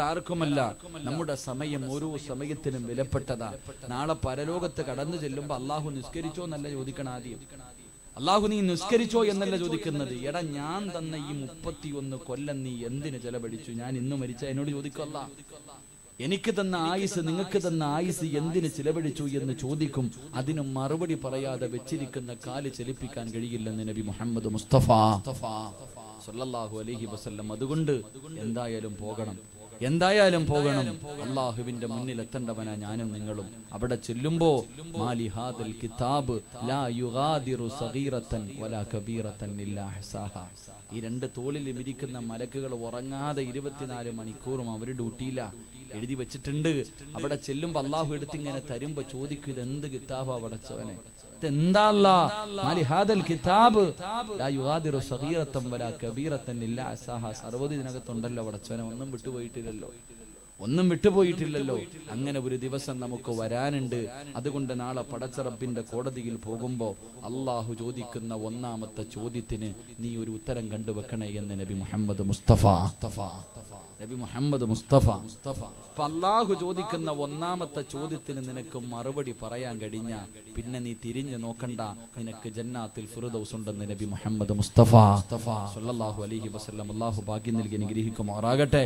ആർക്കുമല്ല. നമ്മുടെ സമയം ഓരോ സമയത്തിനും വിലപ്പെട്ടതാ. നാളെ പരലോകത്ത് കടന്നു ചെല്ലുമ്പോ അല്ലാഹു നിസ്കരിച്ചോ എന്നല്ല ചോദിക്കണം. ആദ്യം അല്ലാഹു നീ നിസ്കരിച്ചോ എന്നല്ല ചോദിക്കുന്നത്. എടാ ഞാൻ തന്ന ഈ 31 കൊല്ലം നീ എന്തിന് ചെലവഴിച്ചു? ഞാൻ ഇന്ന് മരിച്ച എന്നോട് ചോദിക്കല്ല. എനിക്ക് തന്ന ആയുസ്, നിങ്ങൾക്ക് തന്ന ആയുസ് എന്തിന് ചിലവഴിച്ചു എന്ന് ചോദിക്കും. അതിന് മറുപടി പറയാതെ വെച്ചിരിക്കുന്ന കാല് ചലിപ്പിക്കാൻ കഴിയില്ലെന്ന് നബി മുഹമ്മദ് മുസ്തഫ സല്ലല്ലാഹു അലൈഹി വസല്ലം. അതുകൊണ്ട് എന്തായാലും പോകണം. അല്ലാഹുവിന്റെ മുന്നിൽ എത്തേണ്ടവനാ ഞാനും നിങ്ങളും. അവിടെ ചെല്ലുമ്പോ മാലി ഹാദൽ കിതാബ് ലാ യുഗാദിറു സഗീറതൻ വലാ കബീറതൻ ഇല്ലാ ഹസാഹാ. ഈ രണ്ട് തോളിലും ഇരിക്കുന്ന മലക്കുകൾ ഉറങ്ങാതെ 24 മണിക്കൂറും അവരുടെ ഡ്യൂട്ടിയില എഴുതി വെച്ചിട്ടുണ്ട്. അവിടെ ചെല്ലുമ്പോ അല്ലാഹു എടുത്തിങ്ങനെ തരുമ്പോ ചോദിക്കും, ഇത് എന്ത് കിതാബാ പടച്ചവനെ, ഇതെന്താ മാലി ഹാദൽ കിതാബ് ലാ യുഗാദിറു സഗീറതൻ വലാ കബീറതൻ ഇല്ലാ ഹസാഹാ. സർവ്വതി ഇതിനകത്തുണ്ടല്ലോ പടച്ചവനെ, ഒന്നും വിട്ടുപോയിട്ടില്ലല്ലോ. അങ്ങനെ ഒരു ദിവസം നമുക്ക് വരാനുണ്ട്. അതുകൊണ്ട് നാളെ പടച്ചറബിന്റെ കോടതിയിൽ പോകുമ്പോ അല്ലാഹു ചോദിക്കുന്ന ഒന്നാമത്തെ ചോദ്യത്തിന് നീ ഒരു ഉത്തരം കണ്ടുവെക്കണേ എന്ന് നബി മുഹമ്മദ് മുസ്തഫ. അപ്പൊ അല്ലാഹു ചോദിക്കുന്ന ഒന്നാമത്തെ ചോദ്യത്തിന് നിനക്ക് മറുപടി പറയാൻ കഴിഞ്ഞ പിന്നെ നീ തിരിഞ്ഞു നോക്കണ്ട, നിനക്ക് ജന്നാത്തിൽ ഫിർദൗസ് ഉണ്ടെന്ന് നബി മുഹമ്മദ് മുസ്തഫ സല്ലല്ലാഹു അലൈഹി വസല്ലം. അല്ലാഹു ഭാഗ്യം നൽകി അനുഗ്രഹിക്കുമാറാകട്ടെ.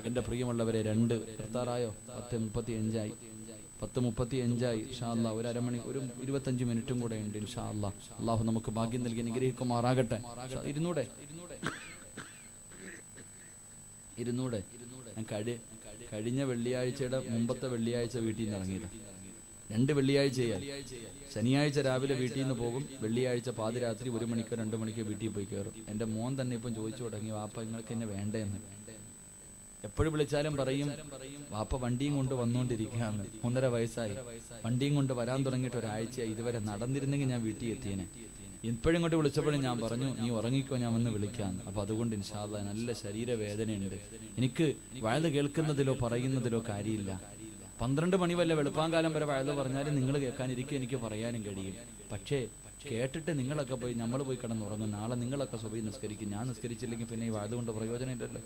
എന്റെ പ്രിയമുള്ളവരെ, 2 നിർത്താറായോ? 10:35 ഇൻഷാ അല്ലാഹ്. ഒരു അരമണി, ഒരു 25 മിനിറ്റും കൂടെ ഉണ്ട് ഇൻഷാ അല്ലാഹ്. അല്ലാഹു നമുക്ക് ഭാഗ്യം നൽകി അനുഗ്രഹിക്കുമാറാകട്ടെ. ഇരുന്നൂടെ ഞാൻ കഴിഞ്ഞ വെള്ളിയാഴ്ചയുടെ മുമ്പത്തെ വെള്ളിയാഴ്ച വീട്ടിൽ നിന്ന് ഇറങ്ങിയത്. 2 വെള്ളിയാഴ്ചയായി. ശനിയാഴ്ച രാവിലെ വീട്ടിൽ നിന്ന് പോകും, വെള്ളിയാഴ്ച പാതിരാത്രി 1 മണിക്കോ 2 മണിക്കോ വീട്ടിൽ പോയി കയറും. എൻ്റെ മോൻ തന്നെ ഇപ്പം ചോദിച്ചു തുടങ്ങി, വാപ്പ നിങ്ങൾക്ക് എന്നെ വേണ്ടേന്ന്. എപ്പോഴും വിളിച്ചാലും പറയും വാപ്പ വണ്ടിയും കൊണ്ട് വന്നുകൊണ്ടിരിക്കുകയാണ്. 1.5 വയസ്സായി, വണ്ടിയും കൊണ്ട് വരാൻ തുടങ്ങിയിട്ട് ഒരാഴ്ചയായി. ഇതുവരെ നടന്നിരുന്നെങ്കിൽ ഞാൻ വീട്ടിൽ എത്തിയേനെ. ഇപ്പോഴും ഇങ്ങോട്ട് വിളിച്ചപ്പോഴും ഞാൻ പറഞ്ഞു നീ ഉറങ്ങിക്കോ, ഞാൻ വന്ന് വിളിക്കാം. അപ്പൊ അതുകൊണ്ട് ഇൻഷാ അല്ലാഹ് നല്ല ശരീരവേദനയുണ്ട്. എനിക്ക് വയല് കേൾക്കുന്നതിലോ പറയുന്നതിലോ കാര്യമില്ല. 12 മണി വല്ല വെളുപ്പാങ്കാലം വരെ വയല് പറഞ്ഞാലും നിങ്ങൾ കേൾക്കാനിരിക്കും, എനിക്ക് പറയാനും കഴിയും. പക്ഷേ കേട്ടിട്ട് നിങ്ങളൊക്കെ പോയി നമ്മൾ പോയി കിടന്നുറങ്ങും. നാളെ നിങ്ങളൊക്കെ സുബഹി നിസ്കരിക്കും, ഞാൻ നിസ്കരിച്ചില്ലെങ്കിൽ പിന്നെ ഈ വയല് കൊണ്ട് പ്രയോജനം ഇല്ലല്ലോ.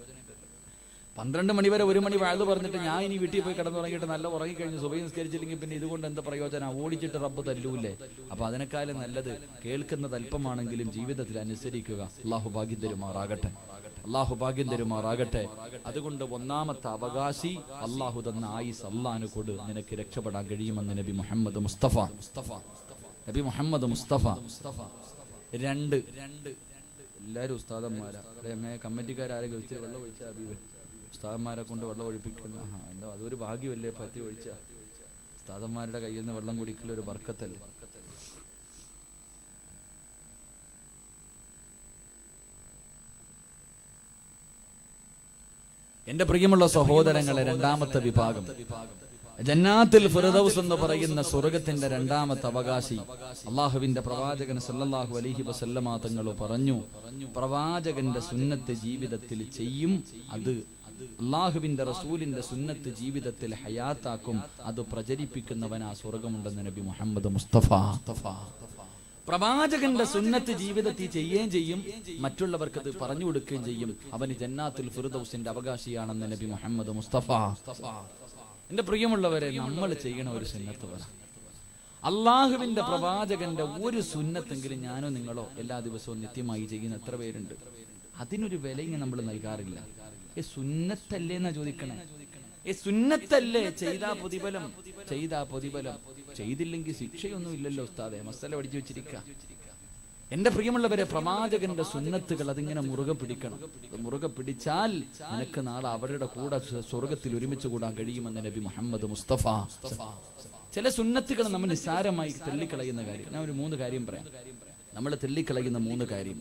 12 മണി വരെ 1 മണി വയല് പറഞ്ഞിട്ട് ഞാൻ ഇനി വീട്ടിൽ പോയി കിടന്നുറങ്ങിയിട്ട് നല്ല ഉറങ്ങിക്കഴിഞ്ഞ് സുബഹി നിസ്കരിച്ചില്ലെങ്കിൽ പിന്നെ ഇതുകൊണ്ട് എന്താ പ്രയോജനം? ഓടിച്ചിട്ട് റബ്ബ് തല്ലൂല്ലേ? അപ്പൊ അതിനേക്കാളും നല്ലത് കേൾക്കുന്നത് അല്പമാണെങ്കിലും ജീവിതത്തിൽ അനുസരിക്കുക. അല്ലാഹു ഭാഗ്യം തരുമാറാകട്ടെ. അതുകൊണ്ട് ഒന്നാമത്തെ അവകാശി അല്ലാഹു തന്ന ആയുസ് അല്ലാഹുവിന് കൊട്, നിനക്ക് രക്ഷപ്പെടാൻ കഴിയുമെന്ന് നബി മുഹമ്മദ് മുസ്തഫ. 2 എല്ലാവരും ഉസ്താദന്മാരാ. അങ്ങനെ കമ്മിറ്റിക്കാരെ കഴിച്ച് വെള്ളം ഒഴിച്ച അബീബ് ഉസ്താദന്മാരെ കൊണ്ട് വെള്ളം ഒഴിപ്പിക്കുന്ന അതൊരു ഭാഗ്യമല്ലേ? പറ്റി ഒഴിച്ച ഉസ്താദന്മാരുടെ കയ്യിൽ നിന്ന് വെള്ളം കുടിക്കൽ ഒരു ബർക്കത്തല്ലേ? എന്റെ പ്രിയമുള്ള സഹോദരങ്ങളെ, 2ാമത്തെ വിഭാഗം ജന്നാത്തുൽ ഫിർദൗസ് എന്ന് പറയുന്ന സ്വർഗ്ഗത്തിന്റെ 2ാമത്തെ അവകാശി അല്ലാഹുവിന്റെ പ്രവാചകൻ സല്ലല്ലാഹു അലൈഹി വസല്ലമ തങ്ങൾ പറഞ്ഞു, പ്രവാചകന്റെ സുന്നത്ത് ജീവിതത്തിൽ ചെയ്യും, അത് അല്ലാഹുവിന്റെ റസൂലിന്റെ സുന്നത്ത് ജീവിതത്തിൽ ഹയാത്താക്കും, അത് പ്രചരിപ്പിക്കുന്നവൻ ആ സ്വർഗ്ഗമുണ്ടെന്ന് നബി മുഹമ്മദ് മുസ്തഫ. പ്രവാചകന്റെ സുന്നത്ത് ജീവിതത്തിൽ ചെയ്യുകയും ചെയ്യും, മറ്റുള്ളവർക്ക് അത് പറഞ്ഞു കൊടുക്കുകയും ചെയ്യും. അവന് ജന്നാത്തുൽ ഫിർദൗസിന്റെ അവകാശിയാണെന്ന് നബി മുഹമ്മദ് മുസ്തഫ. എന്റെ പ്രിയമുള്ളവരെ, നമ്മൾ ചെയ്യണ ഒരു സുന്നത്ത് പറ. അള്ളാഹുവിന്റെ പ്രവാചകന്റെ ഒരു സുന്നത്തെങ്കിലും ഞാനോ നിങ്ങളോ എല്ലാ ദിവസവും നിത്യമായി ചെയ്യുന്ന എത്ര പേരുണ്ട്? അതിനൊരു വിലയും നമ്മൾ നൽകാറില്ല. സുന്നത്തല്ലേ എന്നാ ചോദിക്കണേ. സുന്നത്തല്ലേ, ചെയ്താ പ്രതിഫലം, ചെയ്തില്ലെങ്കിൽ ശിക്ഷയൊന്നും ഇല്ലല്ലോ ഉസ്താദെ, മസല പഠിച്ചു വെച്ചിരിക്കുക. എന്റെ പ്രിയമുള്ളവരെ, പ്രവാചകന്റെ സുന്നത്തുകൾ അതിങ്ങനെ മുറുകെ പിടിക്കണം. മുറുകെ പിടിച്ചാൽ നിനക്ക് നാളെ അവരുടെ കൂടെ സ്വർഗത്തിൽ ഒരുമിച്ച് കൂടാൻ കഴിയുമെന്ന് നബി മുഹമ്മദ് മുസ്തഫ. ചില സുന്നത്തുകൾ നമ്മൾ നിസ്സാരമായി തെള്ളിക്കളയുന്ന കാര്യം ഞാൻ ഒരു 3 കാര്യം പറയാം. നമ്മൾ തെള്ളിക്കളയുന്ന 3 കാര്യം.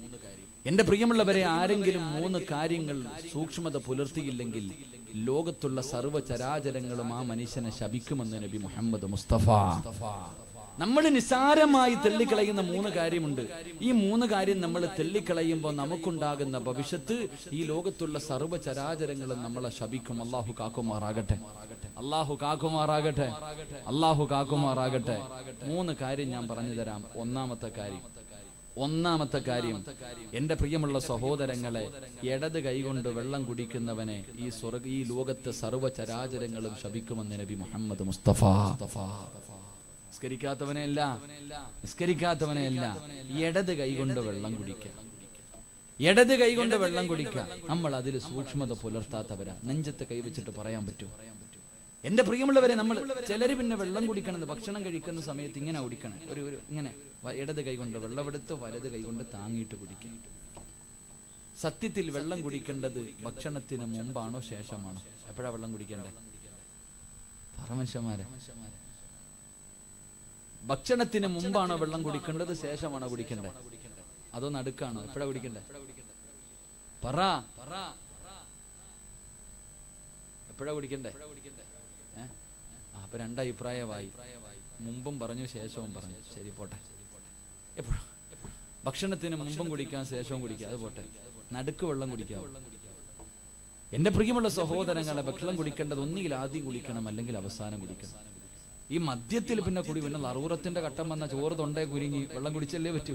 എന്റെ പ്രിയമുള്ളവരെ, ആരെങ്കിലും 3 കാര്യങ്ങൾ സൂക്ഷ്മത പുലർത്തിയില്ലെങ്കിൽ ലോകത്തുള്ള സർവ്വ ചരാചരങ്ങളും ആ മനുഷ്യനെ ശപിക്കുമെന്ന് നബി മുഹമ്മദ് മുസ്തഫ. നമ്മൾ നിസ്സാരമായി തെള്ളിക്കളയുന്ന 3 കാര്യമുണ്ട്. ഈ 3 കാര്യം നമ്മൾ തെള്ളിക്കളയുമ്പോൾ നമുക്കുണ്ടാകുന്ന ഭവിഷ്യത്ത് ഈ ലോകത്തുള്ള സർവ്വ ചരാചരങ്ങളും നമ്മളെ ശപിക്കും. അള്ളാഹു കാക്കുമാറാകട്ടെ, അള്ളാഹു കാക്കുമാറാകട്ടെ, അള്ളാഹു കാക്കുമാറാകട്ടെ. 3 കാര്യം ഞാൻ പറഞ്ഞു തരാം. ഒന്നാമത്തെ കാര്യം, എന്റെ പ്രിയമുള്ള സഹോദരങ്ങളെ, ഇടത് കൈകൊണ്ട് വെള്ളം കുടിക്കുന്നവനെ ഈ ലോകത്തെ സർവ്വ ചരാചരങ്ങളും ശപിക്കുമെന്ന് നബി മുഹമ്മദ് മുസ്തഫ. നിസ്കരിക്കാത്തവനെയല്ല, ഇടത് കൈകൊണ്ട് വെള്ളം കുടിക്കുക. ഇടത് കൈകൊണ്ട് വെള്ളം കുടിക്കുക. നമ്മൾ അതിൽ സൂക്ഷ്മത പുലർത്താത്തവരാ. നെഞ്ചത്ത് കൈവച്ചിട്ട് പറയാൻ പറ്റും. എന്റെ പ്രിയമുള്ളവരെ, നമ്മൾ ചിലര് പിന്നെ വെള്ളം കുടിക്കണത് ഭക്ഷണം കഴിക്കുന്ന സമയത്ത് ഇങ്ങനെ കുടിക്കണം. ഇങ്ങനെ ഇടത് കൈകൊണ്ട് വെള്ളമെടുത്ത് വലത് കൈകൊണ്ട് താങ്ങിയിട്ട് കുടിക്കണം. സത്യത്തിൽ വെള്ളം കുടിക്കേണ്ടത് ഭക്ഷണത്തിന് മുമ്പാണോ ശേഷമാണോ? എപ്പോഴാ വെള്ളം കുടിക്കേണ്ടത്? മനുഷ്യന്മാരെ, ഭക്ഷണത്തിന് മുമ്പാണോ വെള്ളം കുടിക്കേണ്ടത്, ശേഷമാണോ കുടിക്കേണ്ടത്, അതോ നടുക്കാണോ? എപ്പോഴാ കുടിക്കേണ്ടത്? പറ, എപ്പോഴാ കുടിക്കണ്ടേ? അപ്പൊ 2 അഭിപ്രായമായി. മുമ്പും പറഞ്ഞു, ശേഷവും പറഞ്ഞു. ശരി, പോട്ടെ. എപ്പോഴാ? ഭക്ഷണത്തിന് മുമ്പും കുടിക്കാം, ശേഷവും കുടിക്കാം, അത് പോട്ടെ. നടുക്ക് വെള്ളം കുടിക്കാം. എന്റെ പ്രിയമുള്ള സഹോദരങ്ങളെ, ഭക്ഷണം കുടിക്കേണ്ടത് ഒന്നുകിൽ ആദ്യം കുടിക്കണം, അല്ലെങ്കിൽ അവസാനം കുടിക്കണം. ഈ മദ്യത്തിൽ പിന്നെ പിന്നെ നറൂറത്തിന്റെ ഘട്ടം വന്ന ചോറ് തൊണ്ടേ കുരുങ്ങി വെള്ളം കുടിച്ചല്ലേ പറ്റൂ.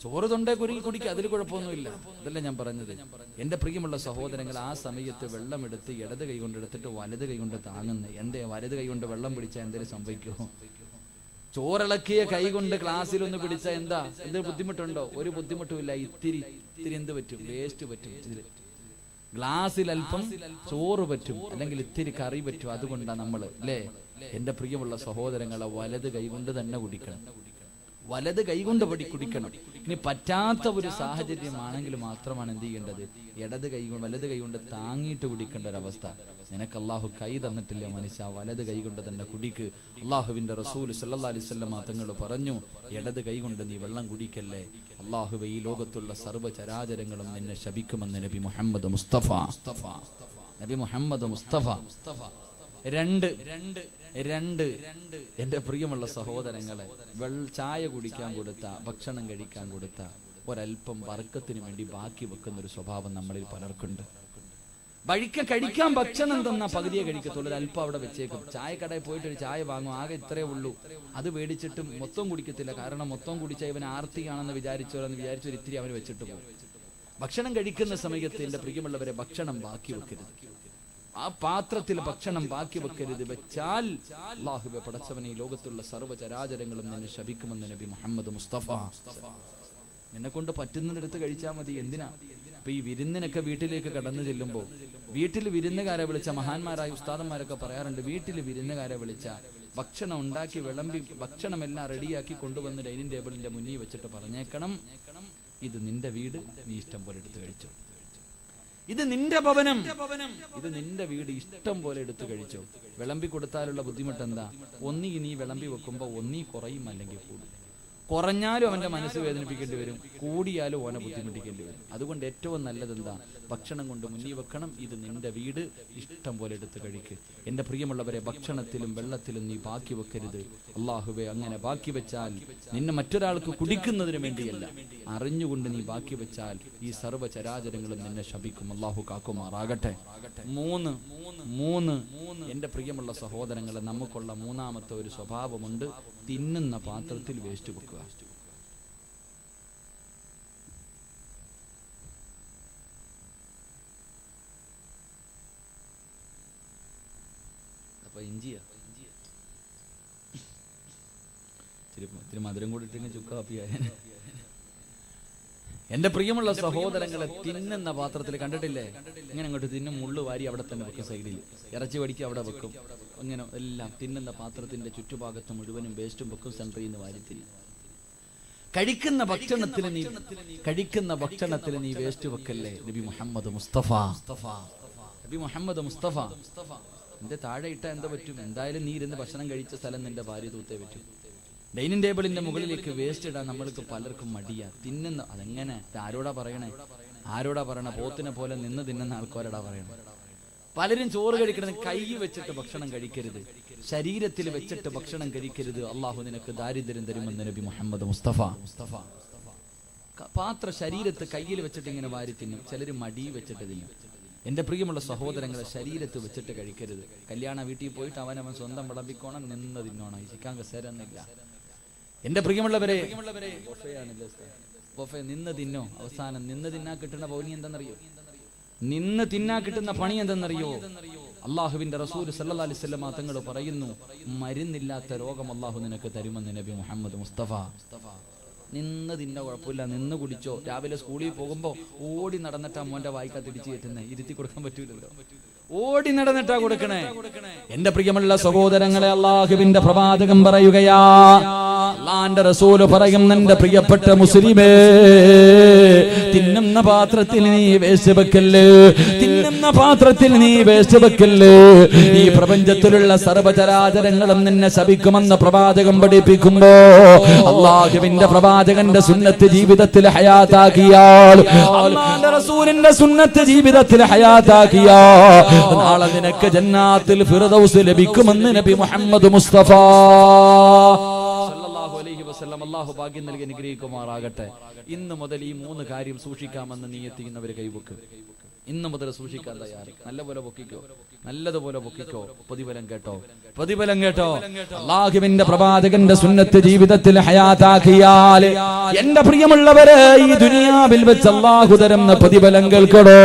ചോറ് തൊണ്ടേ കുരുങ്ങി കുടിക്കുക, അതിൽ കുഴപ്പമൊന്നുമില്ല. അതല്ല ഞാൻ പറഞ്ഞത്. എന്റെ പ്രിയമുള്ള സഹോദരങ്ങൾ, ആ സമയത്ത് വെള്ളം എടുത്ത് ഇടത് കൈ കൊണ്ട് എടുത്തിട്ട് വലത് കൈ കൊണ്ട് താങ്ങുന്നത്. എന്തേ വലത് കൈ കൊണ്ട് വെള്ളം പിടിച്ചാൽ എന്തെങ്കിലും സംഭവിക്കുമോ? ചോറിളക്കിയ കൈ കൊണ്ട് ഗ്ലാസ്സിലൊന്ന് പിടിച്ചാൽ എന്ത് ബുദ്ധിമുട്ടുണ്ടോ? ഒരു ബുദ്ധിമുട്ടുമില്ല. ഇത്തിരി എന്ത് പറ്റും? വേസ്റ്റ് പറ്റും. ഗ്ലാസ്സിൽ അല്പം ചോറ് പറ്റും, അല്ലെങ്കിൽ ഇത്തിരി കറി പറ്റും. അതുകൊണ്ടാണ് നമ്മൾ അല്ലേ, എന്റെ പ്രിയമുള്ള സഹോദരങ്ങളെ, വലത് കൈകൊണ്ട് തന്നെ കുടിക്കണം. വലത് കൈകൊണ്ട് കുടിക്കണം. ഇനി പറ്റാത്ത ഒരു സാഹചര്യമാണെങ്കിൽ മാത്രമാണ് എന്ത് ചെയ്യേണ്ടത്? വലത് കൈകൊണ്ട് താങ്ങിയിട്ട് കുടിക്കേണ്ട ഒരവസ്ഥ. നിനക്ക് അള്ളാഹു കൈ തന്നിട്ടില്ല മനുഷ്യ, വലത് കൈകൊണ്ട് തന്നെ കുടിക്ക്. അള്ളാഹുവിന്റെ റസൂൽ സല്ലല്ലാഹു അലൈഹി വസല്ലം തങ്ങൾ പറഞ്ഞു, ഇടത് കൈകൊണ്ട് നീ വെള്ളം കുടിക്കല്ലേ, അള്ളാഹുവേ ഈ ലോകത്തുള്ള സർവ്വ ചരാചരങ്ങളും നിന്നെ ശപിക്കുമെന്ന് നബി മുഹമ്മദ് മുസ്തഫ. നബി മുഹമ്മദ് മുസ്തഫ. 2 എന്റെ പ്രിയമുള്ള സഹോദരങ്ങളെ, ചായ കുടിക്കാൻ കൊടുത്ത, ഭക്ഷണം കഴിക്കാൻ കൊടുത്ത ഒരല്പം ബർക്കത്തിന് വേണ്ടി ബാക്കി വെക്കുന്ന ഒരു സ്വഭാവം നമ്മളിൽ പലർക്കുണ്ട്. കഴിക്കാൻ ഭക്ഷണം തന്ന പകുതിയെ കഴിക്കത്തുള്ളൂ, ഒരല്പം അവിടെ വെച്ചേക്കും. ചായക്കടയിൽ പോയിട്ട് ഒരു ചായ വാങ്ങും, ആകെ ഇത്രേ ഉള്ളൂ. അത് മേടിച്ചിട്ട് മൊത്തം കുടിക്കത്തില്ല. കാരണം മൊത്തം കുടിച്ചാൽ ഇവൻ ആർത്തിയാണെന്ന് വിചാരിച്ചൊരു ഇത്തിരി അവന് വെച്ചിട്ട് പോകും. ഭക്ഷണം കഴിക്കുന്ന സമയത്ത് എന്റെ പ്രിയമുള്ളവരെ, ഭക്ഷണം ബാക്കി വെക്കരുത്. ആ പാത്രത്തിൽ ഭക്ഷണം ബാക്കി വെക്കരുത്. വെച്ചാൽ അല്ലാഹുവേ പടച്ചവനെ, ഈ ലോകത്തുള്ള സർവ്വ ചരാചരങ്ങളും നിന്നെ ശപിക്കുമെന്ന് നബി മുഹമ്മദ് മുസ്തഫ. നിന്നെ കൊണ്ട് പറ്റുന്നിടത്ത് കഴിച്ചാൽ മതി. എന്തിനാ ഇപ്പൊ ഈ വിരുന്നിനൊക്കെ വീട്ടിലേക്ക് കടന്നു ചെല്ലുമ്പോൾ, വീട്ടിൽ വിരുന്നുകാരെ വിളിച്ച മഹാന്മാരായ ഉസ്താദന്മാരൊക്കെ പറയാറുണ്ട്, വീട്ടിൽ വിരുന്നുകാരെ വിളിച്ച ഭക്ഷണം ഉണ്ടാക്കി വിളമ്പി ഭക്ഷണമെല്ലാം റെഡിയാക്കി കൊണ്ടുവന്ന് ഡൈനിങ് ടേബിളിന്റെ മുന്നിൽ വെച്ചിട്ട് പറഞ്ഞേക്കണം, ഇത് നിന്റെ വീട്, നീ ഇഷ്ടം പോലെ എടുത്തു കഴിച്ചു. ഇത് നിന്റെ ഭവനം, ഇത് നിന്റെ വീട്, ഇഷ്ടം പോലെ എടുത്തു കഴിച്ചോ. വിളമ്പി കൊടുത്താലുള്ള ബുദ്ധിമുട്ട് എന്താ? ഒന്നീ നീ വിളമ്പി വെക്കുമ്പോ ഒന്നീ കുറയും, അല്ലെങ്കിൽ കൂടും. കുറഞ്ഞാലും അവന്റെ മനസ്സ് വേദനിപ്പിക്കേണ്ടി വരും, കൂടിയാലും ഓനെ ബുദ്ധിമുട്ടിക്കേണ്ടി വരും. അതുകൊണ്ട് ഏറ്റവും നല്ലത് എന്താ? ഭക്ഷണം കൊണ്ട് മുന്നിൽ വെക്കണം. ഇത് നിന്റെ വീട്, ഇഷ്ടം പോലെ എടുത്ത് കഴിക്ക്. എന്റെ പ്രിയമുള്ളവരെ, ഭക്ഷണത്തിലും വെള്ളത്തിലും നീ ബാക്കി വെക്കരുത്. അല്ലാഹുവേ, അങ്ങനെ ബാക്കി വെച്ചാൽ നിന്നെ മറ്റൊരാൾക്ക് കുടിക്കുന്നതിന് വേണ്ടിയല്ല, അറിഞ്ഞുകൊണ്ട് നീ ബാക്കി വെച്ചാൽ ഈ സർവ്വ ചരാചരങ്ങളും നിന്നെ ശപിക്കും. അല്ലാഹു കാക്കുമാറാകട്ടെ. 3 എന്റെ പ്രിയമുള്ള സഹോദരങ്ങളെ, നമുക്കുള്ള 3ാമത്തെ ഒരു സ്വഭാവമുണ്ട്. തിന്നുന്ന പാത്രത്തിൽ വേസ്റ്റ് വെക്കുക. അപ്പൊ ഇത്തിരി മധുരം കൂടി ഇട്ടെങ്കിൽ ചുക്കാപ്പിയായ. എന്റെ പ്രിയമുള്ള സഹോദരങ്ങളെ, തിന്നുന്ന പാത്രത്തിൽ കണ്ടിട്ടില്ലേ, ഇങ്ങനെ അങ്ങോട്ട് തിന്നും, മുള്ളു വാരി അവിടെ തന്നെ വെക്കും, സൈഡിൽ ഇറച്ചി വടിക്കുക അവിടെ വെക്കും, ഇങ്ങനെ എല്ലാം തിന്നുന്ന പാത്രത്തിന്റെ ചുറ്റുഭാഗത്ത് മുഴുവനും വേസ്റ്റും വെക്കും, സെൻട്രിൽ നിന്ന് വാരി തിന്നും. കഴിക്കുന്ന ഭക്ഷണത്തിൽ നീ വേസ്റ്റ് വെക്കല്ലേ. നബി മുഹമ്മദ് മുസ്തഫ. നിന്റെ താഴെ ഇട്ട എന്താ പറ്റും? എന്തായാലും നീ ഇരുന്ന് ഭക്ഷണം കഴിച്ച സ്ഥലം നിന്റെ ഭാര്യ തൂത്തേ പറ്റും. ഡൈനിങ് ടേബിളിന്റെ മുകളിലേക്ക് വേസ്റ്റ് ഇടാൻ നമ്മൾക്ക് പലർക്കും മടിയാ. തിന്നുന്ന അതെങ്ങനെ? ആരോടാ പറയണേ? പോത്തിനെ പോലെ നിന്ന് തിന്നുന്ന ആൾക്കാരോടാ പറയണേ. പലരും ചോറ് കഴിക്കണത് കൈ വെച്ചിട്ട് ഭക്ഷണം കഴിക്കരുത്, ശരീരത്തിൽ വെച്ചിട്ട് ഭക്ഷണം കഴിക്കരുത്. അള്ളാഹു നിനക്ക് ദാരിദ്ര്യം തരുമെന്ന് നബി മുഹമ്മദ് മുസ്തഫ. പാത്ര ശരീരത്ത് കയ്യിൽ വെച്ചിട്ട് ഇങ്ങനെ വാരി തിന്നും, ചിലര് മടി വെച്ചിട്ട് തിന്നും. എന്റെ പ്രിയമുള്ള സഹോദരങ്ങളെ, ശരീരത്ത് വെച്ചിട്ട് കഴിക്കരുത്. കല്യാണ വീട്ടിൽ പോയിട്ട് അവൻ സ്വന്തം വിളമ്പിക്കോണം, നിന്ന് തിന്നോണം. ചിക്കാൻ കസേരന്നില്ല. എന്റെ പ്രിയമുള്ളവരെ, നിന്ന് തിന്നോ. അവസാനം നിന്ന് തിന്നാ കിട്ടുന്ന പൗനി എന്തെന്നറിയോ? നിന്ന് തിന്നാ കിട്ടുന്ന പണി എന്തെന്നറിയോ? അള്ളാഹുവിന്റെ റസൂൽ സല്ലല്ലാഹു അലൈഹി വസല്ലം തങ്ങൾ പറയുന്നു, മരുന്നില്ലാത്ത രോഗം അള്ളാഹു നിനക്ക് തരുമെന്ന് നബി മുഹമ്മദ് മുസ്തഫ. നിന്ന് തിന്ന കുഴപ്പമില്ല, നിന്ന് കുടിച്ചോ. രാവിലെ സ്കൂളിൽ പോകുമ്പോ ഓടി നടന്നിട്ടാ മോന്റെ വായിക്കാത്തിടിച്ച് കയറ്റുന്നേ, ഇരുത്തി കൊടുക്കാൻ പറ്റൂലല്ലോ. ഓടി നടന്നിട്ടാ കൊടുക്കണേ. എന്റെ പ്രിയമുള്ള സഹോദരങ്ങളെ, അള്ളാഹുവിന്റെ പ്രവാചകൻ പറയുകയാ, അള്ളാന്റെ റസൂല് പറയും, എന്റെ പ്രിയപ്പെട്ട മുസ്ലിമേ, തിന്നുന്ന പാത്രത്തിൽ നീ വേസ്റ്റ് വെക്കല്ല്, ഈ പ്രപഞ്ചത്തിലുള്ള സർവ്വചരാചരങ്ങളും നിന്നെ ശപിക്കുമെന്ന് പ്രവാചകൻ പഠിപ്പിക്കുമ്പോ, അള്ളാഹുവിന്റെ പ്രവാചകന്റെ സുന്നത്ത് ജീവിതത്തിൽ ഹയാത്താക്കിയാൽ, അള്ളാന്റെ റസൂലിന്റെ സുന്നത്ത് ജീവിതത്തിൽ ഹയാത്താക്കിയാൽ, നാളെ നിനക്ക് ജന്നാത്തിൽ ഫിർദൗസ് ലഭിക്കുമെന്ന് നബി മുഹമ്മദ് മുസ്തഫ സല്ലല്ലാഹു അലൈഹി വസല്ലം. അല്ലാഹു ഭാഗ്യം നൽകി അനുഗ്രഹിക്കുമാറാകട്ടെ. ഇന്ന് മുതൽ ഈ 3 കാര്യം സൂക്ഷിക്കാമെന്ന് നിയത്തിക്കുന്നവർ കൈവക്ക്. ഇന്ന് മുതൽ സൂക്ഷിക്കാൻ തയ്യാറ്. നല്ലതുപോലെ പൊക്കിക്കോ. പ്രതിഫലം കേട്ടോ. അല്ലാഹുവിന്റെ പ്രവാചകന്റെ സുന്നത്ത് ജീവിതത്തിൽ ഹയാത്താക്കിയാൽ, എന്റെ പ്രിയമുള്ളവരെ, ഈ ദുനിയാവിൽ വെച്ച് അല്ലാഹു തരുന്ന പ്രതിഫലം കേൾക്കണോ.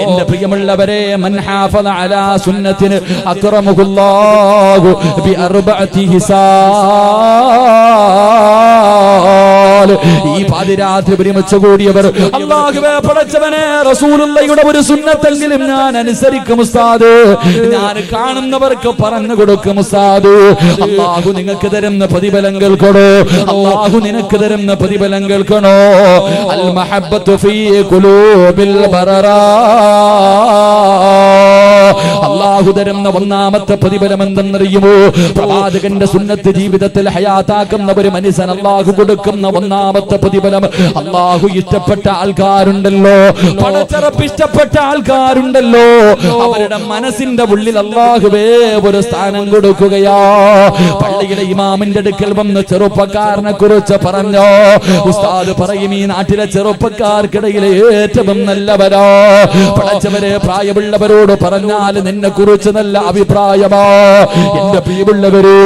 എന്റെ പ്രിയമുള്ളവരെ, മൻ ഹാഫള അലാ സുന്നത്തിൻ അക്റമഹുല്ലാഹു ബി അർബഅതി ഹിസാൽ. ഈ പാതിരാത്രി ഒരുമിച്ച് കൂടിയവർ, അല്ലാഹുവേ പടച്ചവനെ, റസൂലുള്ളാഹിയുടെ ഒരു സുന്നത്തെങ്കിലും ഞാൻ അനുസരിക്കും ഉസ്താദ്, ഞാൻ കാണുന്നവർക്ക് പറഞ്ഞു കൊടുക്കും ഉസ്താദ്. അല്ലാഹു നിങ്ങൾക്ക് തരുന്ന പ്രതിഫലം കേൾക്കണോ. അൽ മഹബ്ബത്തു ഫീ ഖുലൂബിൽ ബററാ. അല്ലാഹു തരുന്ന ഒന്നാമത്തെ പ്രതിഫലം എന്തെന്നറിയുമോ? പ്രവാചകന്റെ സുന്നത്ത് ജീവിതത്തിൽ ഹയാത്താക്കുന്ന ഒരു മനുഷ്യൻ അല്ലാഹു കൊടുക്കുന്ന ഒന്നാമത്തെ പ്രതിഫലം, അല്ലാഹു ഇഷ്ടപ്പെട്ട ആൾക്കാരുണ്ടല്ലോ, പടച്ചറപ്പ് ഇഷ്ടപ്പെട്ട ആൾക്കാരുണ്ടല്ലോ, അവരുടെ മനസ്സിന്റെ ഉള്ളിൽ അല്ലാഹുവേ ഒരു സ്ഥാനം കൊടുക്കുകയാ. പള്ളിയിലെ ഇമാമിന്റെ അടുക്കൽ വന്ന് ചെറുപ്പക്കാരനെ കുറിച്ച് പറഞ്ഞോ. ഉസ്താദ് പറയും, ഈ നാട്ടിലെ ചെറുപ്പക്കാർക്കിടയിലെ ഏറ്റവും നല്ലവരോ. പടച്ചവരെ, പ്രായമുള്ളവരോട് പറഞ്ഞാൽ നിന്നെ കുറിച്ച് നല്ല അഭിപ്രായമാ. എന്റെ പ്രിയമുള്ളവര്,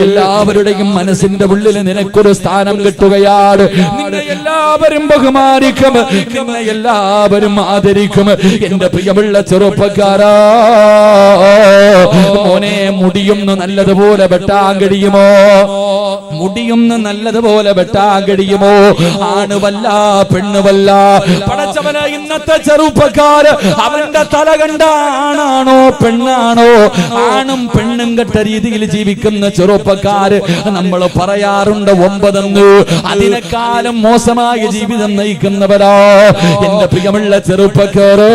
എല്ലാവരുടെയും മനസ്സിന്റെ ഉള്ളിൽ നിനക്കൊരു സ്ഥാനം കിട്ടുകയാണ്. നിന്നെ എല്ലാവരും ബഹുമാനിക്കും, നിന്നെ എല്ലാവരും ആദരിക്കും. എന്റെ പ്രിയമുള്ള ചെറുപ്പക്കാരാ, മോനെ, മുടിയൊന്ന് നല്ലതുപോലെ വെട്ടാൻ കഴിയുമോ? ആണുവല്ല പെണ്ണുവല്ല. പടച്ചവനെ, ഇന്നത്തെ ചെറുപ്പക്കാര് അവന്റെ തല കണ്ട ആണാണോ പെണ്ണാണോ? ആണും പെണ്ണും കെട്ട രീതിയിൽ ജീവിക്കുന്ന ചെറുപ്പക്കാര് നമ്മൾ പറയാറുണ്ട് 9. അതിനേക്കാളും മോശമായ ജീവിതം നയിക്കുന്നവരാ. എന്റെ പ്രിയമുള്ള ചെറുപ്പക്കാര്,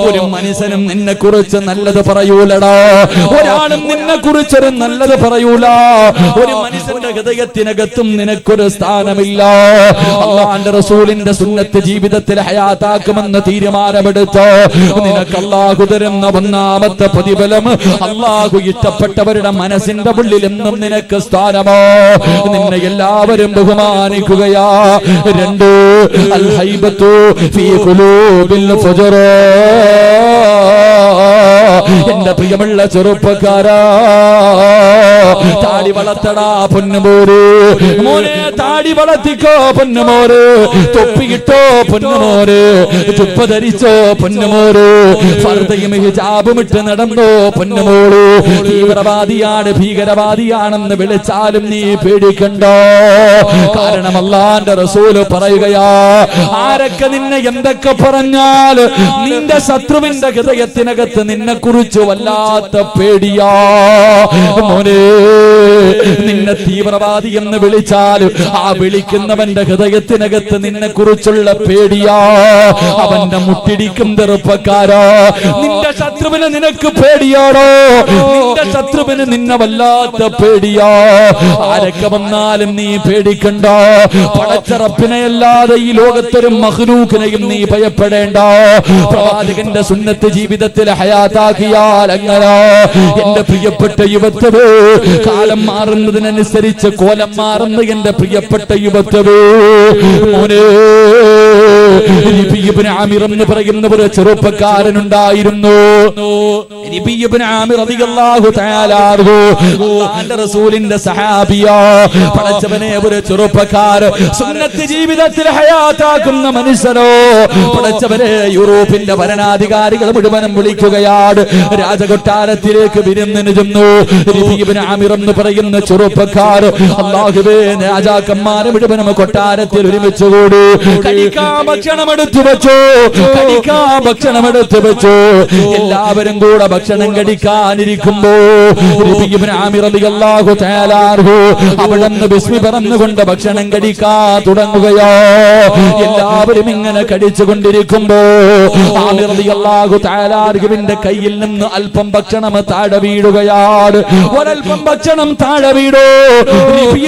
ഒരു മനുഷ്യനും നിന്നെ കുറിച്ച് നല്ലത് പറയൂലടാ. ഒരാളും നിന്നെ കുറിച്ചൊരു നല്ലത് പറയൂല. ഒരു മനുഷ്യന്റെ ഹൃദയത്തിനകത്തും നിനക്കൊരു സ്ഥാനമില്ല. അല്ലാഹുവിന്റെ റസൂലിന്റെ സുന്നത്ത് ജീവിതത്തിൽ ഹയാത്താക്കുമെന്ന് തീരുമാനമെടുത്തോ. നിനക്ക് അല്ലാഹു തരുന്ന ഒന്നാമത്തെ പ്രതിഫലം, അല്ലാഹു ഇഷ്ടപ്പെട്ടവരുടെ മനസ്സിന്റെ ഉള്ളിൽ എന്നും നിനക്ക് സ്ഥാനമോ. നിന്നെ എല്ലാവരും ബഹുമാനിക്കുകയാ. 2, അൽ ഹൈബത്തു ഫീ ഖുലൂബിൽ ഫുജറാ. എന്റെ പ്രിയമുള്ള ചെറുപ്പക്കാരാ, താടി വളർത്തടാ പൊന്നുമോര്, മോനെ താടി വളർത്തിക്കോ പൊന്നുമോര്, തൊപ്പിയിട്ടോ പൊന്നുമോര്, ചുപ്പ ധരിച്ചോ പൊന്നുമോര്, ഫർദയും ഹിജാബും ഇട്ട് നടന്നോ പൊന്നുമോള്. തീവ്രവാദിയാണ് ഭീകരവാദിയാണെന്ന് വിളിച്ചാലും നീ പേടിക്കണ്ടോ. കാരണം അല്ലാഹുവിന്റെ റസൂല് പറയുകയാ, ആരൊക്കെ നിന്നെ എന്തൊക്കെ പറഞ്ഞാൽ നിന്റെ ശത്രുവിന്റെ ഹൃദയത്തിനകത്ത് നിന്നെ കുറിച്ച് വല്ലാത്ത പേടിയാ മോനെ. നിന്നെ തീവ്രവാദി എന്ന് വിളിച്ചാൽ ആ വിളിക്കുന്നവന്റെ ഹൃദയത്തിനകത്ത് നിന്നെ കുറിച്ചുള്ള പേടിയാ. അവന്റെ മുട്ടിടിക്കും ചെറുപ്പക്കാരാ. നിന്റെ ശത്രുവിന് നിനക്ക് പേടിയാണോ? നിന്റെ ശത്രുവിന് നിന്നെ വല്ലാത്ത പേടിയാ. ആരൊക്കെ വന്നാലും നീ പേടിക്കണ്ട. പടച്ചറപ്പിനെ അല്ലാതെ ഈ ലോകത്തൊരു മഖ്ലൂഖിനെയും നീ ഭയപ്പെടേണ്ട. പ്രവാചകന്റെ സുന്നത്ത് ജീവിതത്തിൽ ഹയാത്താക്കിയാൽ അങ്ങനെ. എന്റെ പ്രിയപ്പെട്ട യുവത്വേ, കാലം മാറുന്നതിനനുസരിച്ച് കോലം മാറുന്ന എന്റെ പ്രിയപ്പെട്ട യുവത്വേ മോനെ, ഇബ്നു ആമിർ എന്ന് പറയുന്ന ഒരു ചെറുപ്പക്കാരനുണ്ടായിരുന്നു. ഇബ്നു ആമിർ റളിയല്ലാഹു തആല അൻഹു അല്ലാഹുവിന്റെ റസൂലിന്റെ സഹാബിയാ. പടച്ചവനെ, ഒരു ചെറുപ്പക്കാരൻ സുന്നത്ത് ജീവിതത്തിൽ ഹയാത്താക്കുന്ന മനുഷ്യനോ. പടച്ചവനെ, യൂറോപ്പിന്റെ ഭരണാധികാരികൾ മുഴുവനും വിളിക്കുകയാണ്. രാജകൊട്ടാരത്തിലേക്ക് വിരുന്നിന് ചെന്നു. ഇബ്നു ആമിർ എന്ന് പറയുന്ന ചെറുപ്പക്കാരൻ അല്ലാഹുവേ, രാജാക്കന്മാരെ മുഴുവനും കൊട്ടാരത്തിൽ ഒരുമിച്ച് കൂടി. കഴിക്കാൻ ഭക്ഷണം എടുത്തു വെച്ചു, കഴിക്കാൻ ഭക്ഷണം എടുത്തു വെച്ചു. എല്ലാവരും കൂടെ ഭക്ഷണം കഴിക്കാനിരിക്കുമ്പോ ഇബ്നു ആമിർ റളിയല്ലാഹു തആല അൻഹു അവിടുന്ന് ബിസ്മി പറഞ്ഞുകൊണ്ട് ഭക്ഷണം കഴിക്കാൻ തുടങ്ങുകയോ. എല്ലാവരും ഇങ്ങനെ കഴിച്ചുകൊണ്ടിരിക്കുമ്പോ ആമിർ റളിയല്ലാഹു തആല അൻഹുവിന്റെ കയ്യിൽ നിന്ന് അല്പം ഭക്ഷണം താഴെ വീഴുകയാണ്. ഒരൽപ്പം ഭക്ഷണം താഴെ വീണു.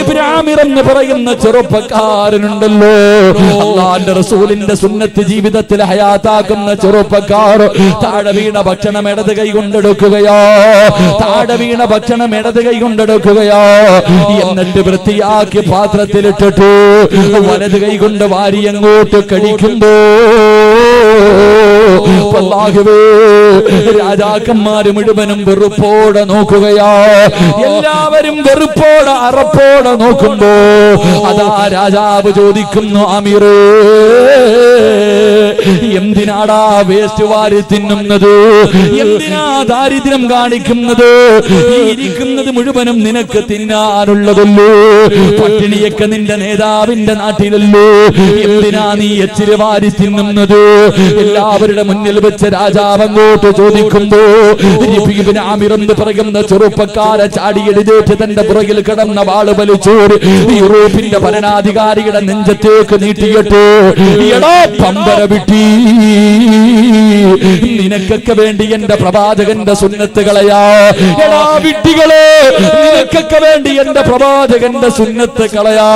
ഇബ്നു ആമിർ എന്ന് പറയുന്ന ചെറുപ്പക്കാരനുണ്ടല്ലോ, അല്ലാഹുവിന്റെ റസൂലിന്റെ സുന്നത്ത് ജീവിതത്തിൽ ഹയാത്താക്കുന്ന ചെറുപ്പക്കാർ, താഴെ വീണ ഭക്ഷണം ഇടത് കൈ കൊണ്ടെടുക്കുകയോ, താഴെ വീണ ഭക്ഷണം ഇടത് കൈ കൊണ്ടെടുക്കുകയോ, എന്നിട്ട് വൃത്തിയാക്കി പാത്രത്തിലിട്ടിട്ട് വലത് കൈ കൊണ്ട് വാരി അങ്ങോട്ട് കഴിക്കുമ്പോ രാജാക്കന്മാര് മുഴുവനും വെറുപ്പോടെ നോക്കുകയാ. എല്ലാവരും വെറുപ്പോടെ അറപ്പോടെ നോക്കുമ്പോ അതാ രാജാവ് ചോദിക്കുന്നു, ആമിറേ, എന്തിനാടാ വേസ്റ്റ് വാരി തിന്നുന്നത്? എന്തിനാ ദാരിദ്ര്യം കാണിക്കുന്നത്? ഈ ഇരിക്കുന്നത് മുഴുവനും നിനക്ക് തിന്നാനുള്ളതല്ലോ. പട്ടിണിയൊക്കെ നിന്റെ നേതാവിന്റെ നാട്ടിലല്ലോ. എന്തിനാ നീ എച്ചിരി വാരി തിന്നുന്നത്? എല്ലാവരുടെ മുന്നിൽ വെച്ച് രാജാവ് അങ്ങോട്ട് ചോദിക്കുമ്പോ ഇബ്നു ആമിർ എന്ന് പറയുന്ന ചെറുപ്പക്കാരെ ചാടി എഴുന്നേറ്റ് തന്റെ പുറകിൽ കിടന്ന വാള് വലിച്ചോടി യൂറോപ്പിന്റെ ഭരണാധികാരിയുടെ നെഞ്ചത്തേക്ക് നീട്ടിയിട്ട്, എടാ പമ്പര വിട്ടി, നിനക്കൊക്കെ വേണ്ടി എന്റെ പ്രവാചകന്റെ സുന്നത്ത് കളയാ. എടാ വിട്ടികളെ, നിനക്കൊക്കെ വേണ്ടി എന്റെ പ്രവാചകന്റെ സുന്നത്ത് കളയാ.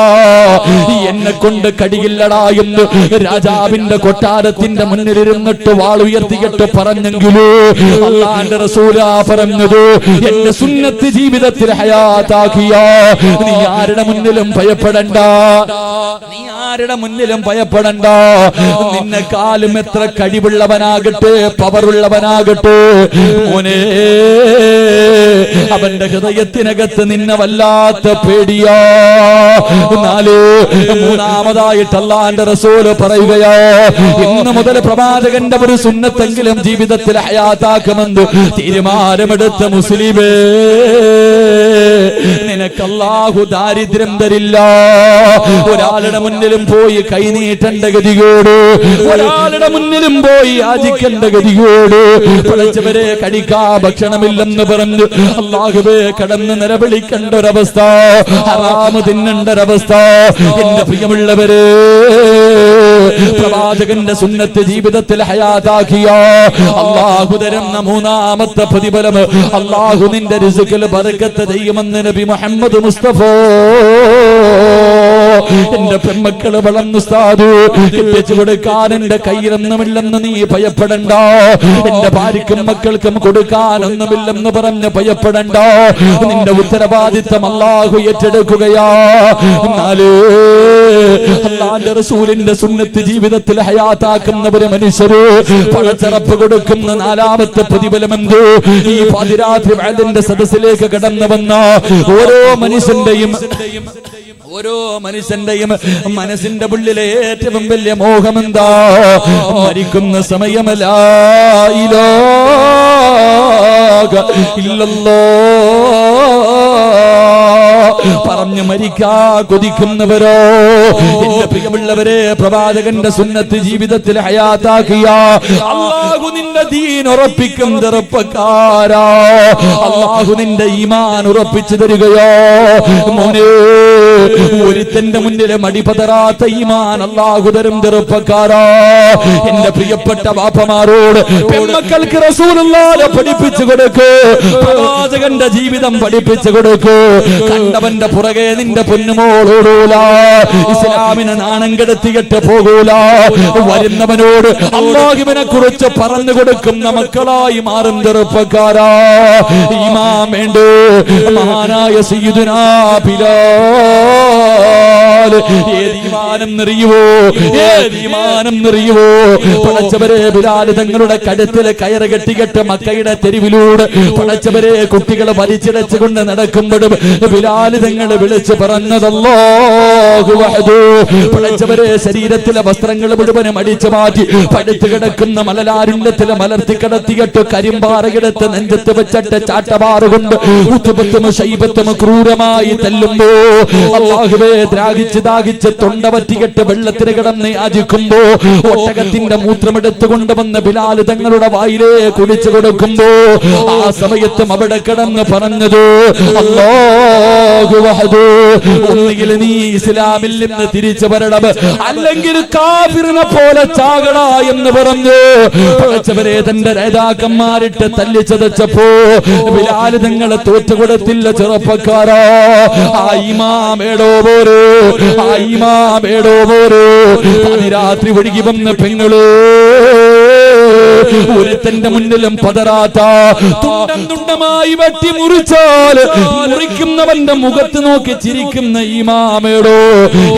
എന്നെ കൊണ്ട് കടിയില്ലടാ എന്ന് രാജാവിന്റെ കൊട്ടാരത്തിന്റെ മുന്നിലിരുന്നിട്ട് വാളുയർത്തിയിട്ട് പറഞ്ഞെങ്കിലോ അല്ലാഹുവിന്റെ റസൂലാ പറഞ്ഞത്, എന്റെ സുന്നത്ത് ജീവിതത്തിൽ ഹയാത്താക്കിയ നീ ആരുടെ മുന്നിലും ഭയപ്പെടണ്ട, നീ ആരുടെ മുന്നിലും ഭയപ്പെടണ്ട. നിന്നെക്കാളും എത്ര കഴിവുള്ളവനാകട്ടെ, പവറുള്ളവനാകട്ടെ മോനെ, അവന്റെ ഹൃദയത്തിനകത്ത് നിന്നെ വല്ലാത്ത പേടിയാ. മൂന്നാമതായിട്ട് അല്ലാഹുവിന്റെ റസൂൽ പറയുകയോ, ഇന്ന് മുതൽ പ്രവാചകന്റെ ഒരു സുന്നത്തെങ്കിലും ജീവിതത്തിൽ ഹയാത്താക്കുമെന്ന് തീരുമാനമെടുത്ത മുസ്ലിമേ, നിനക്ക് അല്ലാഹു ദാരിദ്ര്യം തരില്ല. ഒരാളുടെ മുന്നിലും പോയി കൈനീട്ടേണ്ട ഗതികേട്, ഒരാളുടെ മുന്നിലും പോയി യാചിക്കേണ്ട ഗതികേട്. പടച്ചവരെ, കഴിക്കാ ഭക്ഷണമില്ലെന്ന് പറഞ്ഞു അല്ലാഹുവേ കടന്ന് നിലവിളിക്കേണ്ട ഒരവസ്ഥ, ഹറാമ് തിന്നേണ്ട ഒരവസ്ഥ. എന്റെ പ്രിയമുള്ളവരെ, പ്രവാചകന്റെ സുന്നത്ത് ജീവിതത്തിൽ ഹയാത്താക്കിയ അല്ലാഹു തരുന്ന മൂന്നാമത്തെ പ്രതിഫലം, അല്ലാഹു നിന്റെ റിസ്കിൽ ബറക്കത്ത് ചെയ്യുമെന്ന് നബി മുഹമ്മദ് മുസ്തഫ. എന്റെ എന്റെ പെൺമക്കള് വളർന്നു ഉസ്താദ്, എത്തിച്ചു കൊടുക്കാൻ എന്റെ കയ്യിലൊന്നുമില്ലെന്ന് നീ ഭയപ്പെടണ്ട, എന്റെ ഭാര്യക്കും മക്കൾക്കും കൊടുക്കാനൊന്നുമില്ലെന്ന് പറഞ്ഞ് ഭയപ്പെടണ്ട. നിന്റെ ഉത്തരവാദിത്തം അല്ലാഹു ഏറ്റെടുക്കുകയാ. എന്നാല് അല്ലാഹുവിന്റെ റസൂലിന്റെ സുന്നത്ത് ജീവിതത്തിൽ ഹയാത്താക്കുന്നവര് മനുഷ്യര് പണച്ചറപ്പ് കൊടുക്കുന്ന നാലാമത്തെ പ്രതിഫലമെന്ത്? ഈ പാതിരാത്രി വഅദിന്റെ സദസ്സിലേക്ക് കടന്നു വന്ന ഓരോ മനുഷ്യന്റെയും മനസ്സിന്റെ ഉള്ളിലെ ഏറ്റവും വലിയ മോഹമെന്താ? മരിക്കുന്ന സമയം ലാ ഇലാഹ ഇല്ലല്ലാഹ് പറഞ്ഞു മരിക്കാ കൊതിക്കുന്നവരോ? എന്റെ പ്രിയമുള്ളവരെ, പ്രവാചകന്റെ സുന്നത്ത് ജീവിതത്തിൽ ഹയാത്താക്കിയ അല്ലാഹു നിന്റെ ദീൻ ഉറപ്പിക്കും ചെറുപ്പക്കാരാ. അല്ലാഹു നിന്റെ ഈമാൻ ഉറപ്പിച്ചു തരികയോ? മോനെ, ഒരുത്തന്റെ മുന്നിലെ മടിപതറാത്ത ഈമാൻ അല്ലാഹു തരും ചെറുപ്പക്കാരാ. എന്റെ പ്രിയപ്പെട്ട വാപ്പമാരോട് പെൺമക്കൾക്ക് റസൂലുള്ളാഹിനെ പഠിപ്പിച്ചു കൊടുക്കൂ, പ്രവാചകന്റെ ജീവിതം പഠിപ്പിച്ചു കൊടുക്കൂ. കണ്ടവന്റെ പുറകെ നിന്റെ പൊന്നുമോളോടൂല, ഇസ്ലാമിനെ നാണം കെടുത്തിയിട്ട് പോകൂല. വരുന്നവനോട് അല്ലാഹുവിനെ കുറിച്ച് പറഞ്ഞു കൊടുക്കുന്ന മക്കളായി മാറും ചെറുപ്പക്കാരാ. ഈമാൻ വേണ്ടേ? മഹാനായ സയ്യിദുനാ ബിലാൽ ഏത് ഈമാനം നിറയുവോ? പടച്ചവരെ, ബിലാൽ തങ്ങളുടെ കഴുത്തിൽ കയറ് കെട്ടിക്കെട്ട് മക്കയുടെ തെരുവിലൂടെ പടച്ചവരെ കുട്ടികളെ വലിച്ചിടച്ചുകൊണ്ട് നടക്കുമ്പോഴും ബിലാൽ തങ്ങൾ വിളിച്ചു പറഞ്ഞതല്ലാഹു വഹദു. പടച്ചവരെ, ശരീരത്തിലെ വസ്ത്രങ്ങൾ മുഴുവനും അടിച്ചു മാറ്റി പടുത്തു കിടക്കുന്ന മലലാരുണ്യത്തിലെ മലർത്തി കിടത്തിയിട്ട് കരിമ്പാറയെടുത്ത് നെഞ്ചത്ത് വെച്ചിട്ട് ചാട്ടപാറുകൊണ്ട് ഉത്തുപത്തും ശൈബത്തും ക്രൂരമായി തല്ലുമ്പോ അല്ലാഹുവേ ദാഹിച്ച് തൊണ്ട പറ്റിക്കെട്ട് വെള്ളത്തിന് കിടന്ന് യാചിക്കുമ്പോ ഒട്ടകത്തിന്റെ മൂത്രമെടുത്തു കൊണ്ടുവന്ന് ബിലാൽ തങ്ങളുടെ വായിലേ കുടിച്ചു കൊടുക്കുമ്പോ ആ സമയത്തും അവിടെ കിടന്ന് പറഞ്ഞത് അല്ലാഹു വഹദു. ഒന്നുകിൽ നീ ഇസ്ലാമിൽ നിന്ന് തിരിച്ചു വരണം, അല്ലെങ്കിൽ കാഫിറിനെ പോലെ ചാകട എന്ന് പറഞ്ഞു പടച്ചവരെ തന്റെ നേതാക്കന്മാരിട്ട് തല്ലിച്ചതച്ചപ്പോ ബിലാൽ തങ്ങളെ തോറ്റുകൊടുത്തില്ല ചെറുപ്പക്കാരാ. ആ ഇമാമേടോ പോരോ രാത്രി ഒഴുകി വന്ന പെങ്ങള് ഒരുത്തന്റെ മുന്നിലും പതറാത്ത തുണ്ടമായി വെട്ടി മുറിച്ചാൽ മുറിക്കുന്നവന്റെ മുഖത്ത് നോക്കി ചിരിക്കുന്ന ഇമാമേടോ.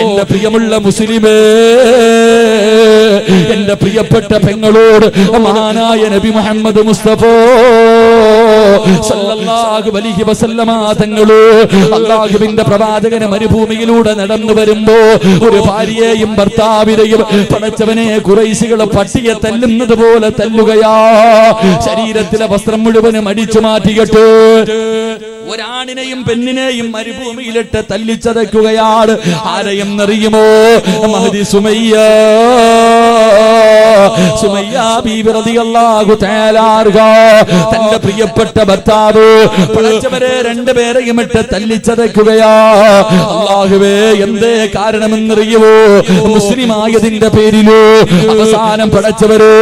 എന്റെ പ്രിയമുള്ള മുസ്ലിമേ, എന്റെ പ്രിയപ്പെട്ട പെങ്ങളോട് മഹാനായ നബി മുഹമ്മദ് മുസ്തഫ സല്ലല്ലാഹു അലൈഹി വസല്ലമ തങ്ങള് അല്ലാഹുവിന്റെ പ്രവാചകനെ മരുഭൂമിയിലൂടെ നടന്നു വരുമ്പോ ഒരു ഭാര്യയെയും ഭർത്താവിനെയും പടച്ചവനെ ഖുറൈശികളെ പട്ടിയെ തല്ലുന്നത് പോലെ തല്ലുകയാ. ശരീരത്തിലെ വസ്ത്രം മുഴുവനും അടിച്ചു മാറ്റിയിട്ട് ഒരാണിനെയും പെണ്ണിനെയും മരുഭൂമിയിലിട്ട് തല്ലിച്ചതയ്ക്കുകയാണ്. ആരെയും അറിയുമോ? മഹദി സുമയ്യ ബീബി റളിയല്ലാഹു തആല അൻഹ തന്റെ പ്രിയപ്പെട്ട ഭർത്താവ് പടച്ചവരെ രണ്ടുപേരെയും ഇട്ട് തല്ലിച്ചതയ്ക്കുകയാ. അല്ലാഹുവേ, എന്തേ കാരണമെന്നറിയുമോ? മുസ്ലിമായതിന്റെ പേരിലോ അവസാനം പടച്ചവരെ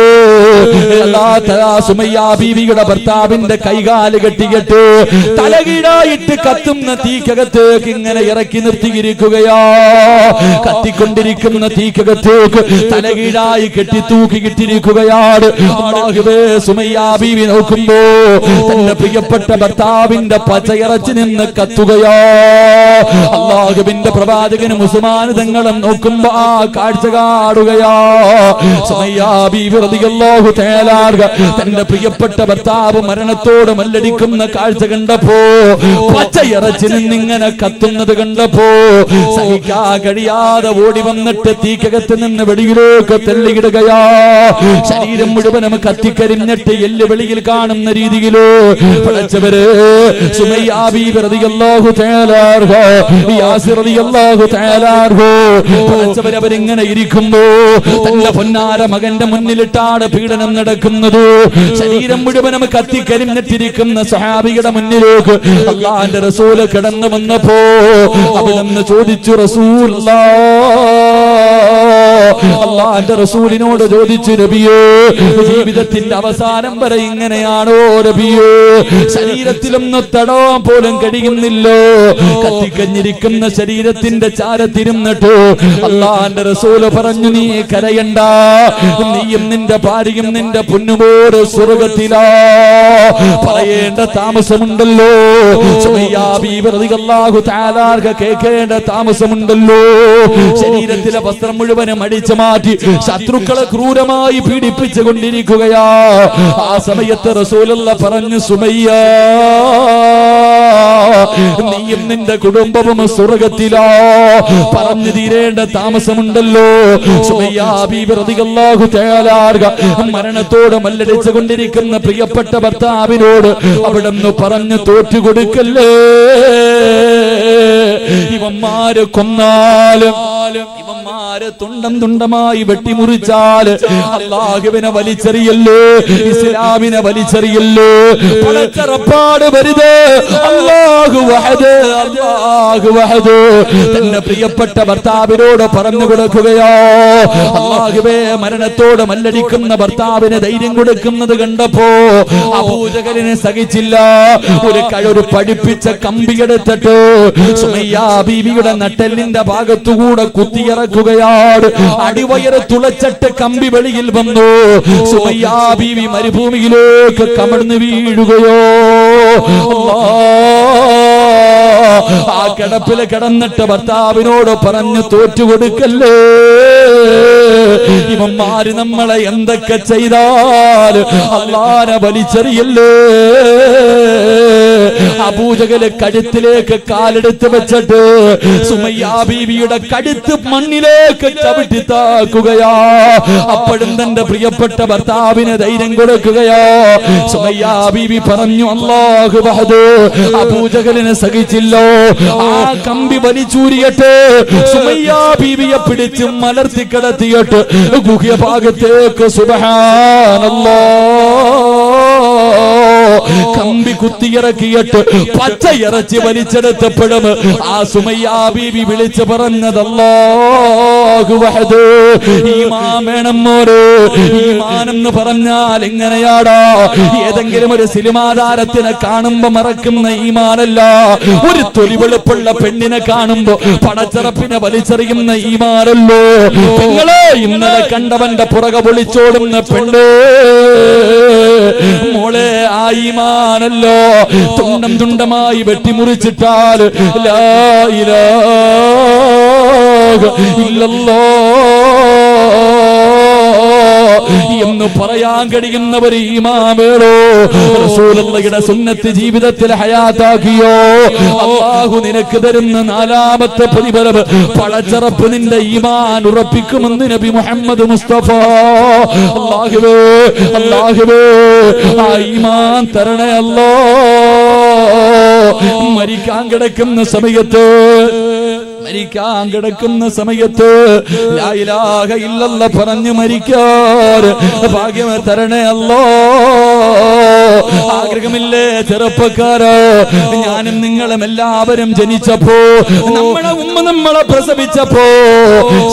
സുമയ്യ ബീവിയുടെ ഭർത്താവിന്റെ കൈകാല് കെട്ടിക്കെട്ട് തലകീഴായിട്ട് കത്തുന്ന തീക്കകത്തേക്ക് ഇങ്ങനെ ഇറക്കി നിർത്തിയിരിക്കുകയാ. കത്തിക്കൊണ്ടിരിക്കുന്ന തീക്കകത്തേക്ക് തലകീഴായി കെട്ടി തൂക്കിയിട്ടിരിക്കുകയാണ്. അല്ലാഹുവേ, സുമയ്യ ബീവി നോക്കുമ്പോ തന്റെ പ്രിയപ്പെട്ട ഭർത്താവിന്റെ പച്ചയിറച്ചി നിന്ന് കത്തുകയാ. അല്ലാഹുവിന്റെ പ്രവാചകനും ഉസ്മാൻ തങ്ങളും നോക്കുമ്പോ ആ കാഴ്ച കാണുകയാ. സുമയ്യ ബീവി റളിയല്ലാഹു തആല അൻഹ തന്റെ പ്രിയപ്പെട്ട ഭർത്താവ് മരണത്തോട് മല്ലടിക്കുന്ന കാഴ്ച കണ്ടപ്പോ, പച്ചയിറച്ചി നിന്നിങ്ങനെ കത്തുന്നത് കണ്ടപ്പോ സഹിക്കാൻ കഴിയാതെ ഓടി വന്നിട്ട് തീക്കകത്ത് നിന്ന് വെളിയിലേക്ക് തള്ളിയിടുകയാ. ശരീരം മുഴുവനും കത്തിക്കരിഞ്ഞിട്ട് എല്ല് വെളിയിൽ കാണുന്ന രീതിയിലോ പടച്ചവര് സുമയ്യ ബീവി റളിയല്ലാഹു തആല അൻഹ യാസിർ റളിയല്ലാഹു തആല അൻഹു പടച്ചവര് അവരിങ്ങനെ ഇരിക്കുമ്പോ തന്റെ പൊന്നാര മകന്റെ മുന്നിലിട്ടാണ് പീഡനം നടക്കുന്നത്. ശരീരം മുഴുവനും കത്തിക്കരിഞ്ഞിട്ടിരിക്കുന്ന സ്വഹാബിയുടെ മുന്നിലേക്ക് അല്ലാഹുവിന്റെ റസൂല് കടന്നു വന്നപ്പോ അവിടുന്ന് ചോദിച്ചു, റസൂലുള്ളാഹ് അല്ലാഹുവിന്റെ റസൂലിനോട് ചോദിച്ചു, നബിയേ ജീവിതത്തിന്റെ അവസാനം വരെ ഇങ്ങനെയാണോ നബിയേ? ശരീരത്തിലൊന്ന് തടവാൻ പോലും കഴിയുന്നില്ലോ. കത്തിക്കഞ്ഞിരിക്കുന്ന ശരീരത്തിന്റെ ചാരത്തിരുന്നിട്ട് അല്ലാഹുവിന്റെ റസൂല് പറഞ്ഞു, നീ കരയണ്ട, നീയും നിന്റെ ഭാര്യയും നിന്റെ പൊന്നുമോട് സ്വർഗ്ഗത്തിലാ. പറയേണ്ട താമസമുണ്ടല്ലോ, സുമയ്യാ ബീവി റളിയല്ലാഹു തആല കേൾക്കേണ്ട താമസമുണ്ടല്ലോ. ശരീരത്തിലെ വസ്ത്രം മുഴുവനും അടിച്ചു മാറ്റി ശത്രുക്കളെ ക്രൂരമായി പീഡിപ്പിച്ചു കൊണ്ടിരിക്കുകയാ. ആ സമയത്ത് റസൂലുള്ളാഹി പറഞ്ഞു, സുമയ്യാ നീയും നിന്റെ കുടുംബവും സ്വർഗ്ഗത്തിലാ. പറഞ്ഞു തീരേണ്ട താമസമുണ്ടല്ലോ. സുമയ്യാ ബീവി റളിയല്ലാഹു തആല മരണത്തോട് മല്ലടിച്ചു കൊണ്ടിരിക്കുന്ന പ്രിയപ്പെട്ട ഭർത്താവിനോട് അവിടുന്ന് പറഞ്ഞു, തോറ്റുകൊടുക്കല്ലേ. ഇവന്മാര് കൊന്നാലും ഇവന്മാര് തുണ്ടം തുണ്ടമായി വെട്ടിമുറിച്ചാല് അല്ലാഹുവിനെ വലിച്ചെറിയല്ലേ, ഇസ്ലാമിനെ വലിച്ചെറിയല്ലേ. പടച്ചറപ്പാട് വരുത്. അല്ലാഹു വഹദ്, അല്ലാഹു വഹദ്. തന്റെ പ്രിയപ്പെട്ട ഭർത്താവിനോട് പറഞ്ഞു കൊടുക്കുകയോ, അല്ലാഹുവേ മരണത്തോട് മല്ലടിക്കുന്ന ഭർത്താവിന് ധൈര്യം കൊടുക്കുന്നത് കണ്ടപ്പോ അബൂജഹലിനെ സഹിച്ചില്ല. ഒരു പഠിപ്പിച്ച കമ്പിയെടുത്തിട്ട് സുമയ്യാ ബീവിയുടെ നട്ടെല്ലിന്റെ ഭാഗത്തുകൂടെ കുത്തിയിറക്കുകയാണ്. അടിവയറ് തുളച്ചിട്ട് കമ്പി വെളിയിൽ വന്നു. സുമയ്യാ ബീവി മരുഭൂമിയിലേക്ക് കമഴ്ന്നു വീഴുകയോ. ആ കിടപ്പില് കിടന്നിട്ട് ഭർത്താവിനോട് പറഞ്ഞു, തോറ്റുകൊടുക്കല്ലേ. ഇവന്മാര് നമ്മളെ എന്തൊക്കെ ചെയ്താൽ അല്ലാഹുവിനെ വലിച്ചെറിയല്ലേ. അബൂജഹൽ കഴുത്തിലേക്ക് കാലെടുത്ത് വെച്ചിട്ട് സുമയ്യാ ബീവിയുടെ കഴുത്ത് മണ്ണിലേക്ക് ചവിട്ടി താക്കുകയാ. അപ്പോഴും തന്റെ പ്രിയപ്പെട്ട ഭർത്താവിന് ധൈര്യം കൊടുക്കുകയോ. സുമയ്യാ ബീവി പറഞ്ഞു, അല്ലാഹു വഹദ്. അബൂജഹലിനെ സഹിച്ചില്ലോ. ആ കമ്പി വലിച്ചൂരിയിട്ട് സുമയ്യാ ബീവിയെ പിടിച്ച് മലർത്തി കിടത്തിയിട്ട് ഗുഹ്യഭാഗത്തേക്ക് സുബ്ഹാനല്ലാഹ് കമ്പി കുത്തിയിറക്കിയിട്ട് പച്ചയിറച്ചി വലിച്ചെടുത്തപ്പോഴും ആ സുമയ്യാ ബീവി വിളിച്ചു പറഞ്ഞത്, അല്ലാഹു വഹദ്. ഈമാൻ വേണം മോരെ. ഈമാൻ എന്ന് പറഞ്ഞാൽ എങ്ങനെയാടാ? ഏതെങ്കിലും ഒരു സിനിമാ താരത്തിനെ കാണുമ്പോ മറക്കുന്ന ഈമാനല്ല. ഒരു തൊലിവെളുപ്പുള്ള പെണ്ണിനെ കാണുമ്പോ പടച്ചറപ്പിനെ വലിച്ചെറിയുന്ന ഈമാനല്ലോ. നിങ്ങളെ ഇന്നലെ കണ്ടവന്റെ പുറകെ വിളിച്ചോടുന്ന പെണ്ണ് മോളെ, ആ ഈമാനല്ലോ. തുണ്ടം തുണ്ടമായി വെട്ടിമുറിച്ചിട്ടാൽ ലാ ഇലാഹ ഇല്ലല്ലാഹ് എന്ന് പറയാൻ കഴിയുന്നവർ ഈമാൻ വേണോ? റസൂലുള്ളാഹിയുടെ സുന്നത്ത് ജീവിതത്തിൽ ഹയാത്താക്കിയോ? അല്ലാഹു നിനക്ക് തരുന്ന നാലാമത്തെ പ്രതിഫലം പടച്ചറപ്പ് നിന്റെ ഈമാൻ ഉറപ്പിക്കുമെന്ന് നബി മുഹമ്മദ് മുസ്തഫ. അല്ലാഹുവേ, അല്ലാഹുവേ, ആ ഈമാൻ തരണേ അല്ലാ. മരിക്കാൻ കിടക്കുന്ന സമയത്ത് ലാ ഇലാഹ ഇല്ലല്ലാഹ് പറഞ്ഞു മരിക്കാൻ ഭാഗ്യം തരണേ അല്ലാ. ആഗ്രഹമില്ലേ ചെറുപ്പക്കാരോ? ഞാനും നിങ്ങളും എല്ലാവരും ജനിച്ചപ്പോ, നമ്മളെ ഉമ്മ നമ്മളെ പ്രസവിച്ചപ്പോ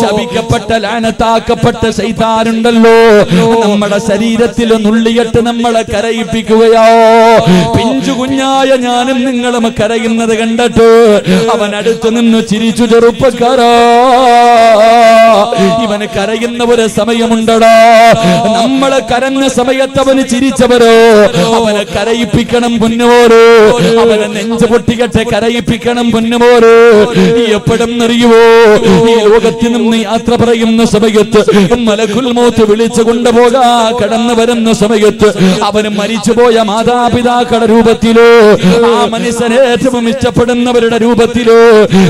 ശപിക്കപ്പെട്ട ലാനത്താക്കപ്പെട്ട ശൈത്താനുണ്ടല്ലോ നമ്മുടെ ശരീരത്തിൽ നുള്ളിയിട്ട് നമ്മളെ കരയിപ്പിക്കുകയോ. പിഞ്ചു കുഞ്ഞായ ഞാനും നിങ്ങളും കരയുന്നത് കണ്ടിട്ട് അവൻ അടുത്ത് നിന്ന് ചിരിച്ചു, ചെറുപ്പക്കാരാ ഇവന് കരയുന്ന ഒരു സമയമുണ്ടടാ. നമ്മളെ കരഞ്ഞ സമയത്ത് അവന് ചിരിച്ചവരോ അവനെ കരയിപ്പിക്കണം പൊന്നുമോരോ. അവനെ നെഞ്ചു പൊട്ടികട്ടെ കരയിപ്പിക്കണം പൊന്നുമോരോ. എപ്പോഴും അറിയുവോ, ഈ ലോകത്തിൽ നിന്ന് യാത്ര പറയുന്ന സമയത്ത് മലക്കുൽ മൗത്ത് വിളിച്ചു കൊണ്ടുപോകാ കടന്നു വരുന്ന സമയത്ത് അവന് മരിച്ചുപോയ മാതാപിതാക്കളുടെ രൂപത്തിലോ ആ മനുഷ്യനെ ഏറ്റവും ഇഷ്ടപ്പെടുന്നവരുടെ രൂപത്തിലോ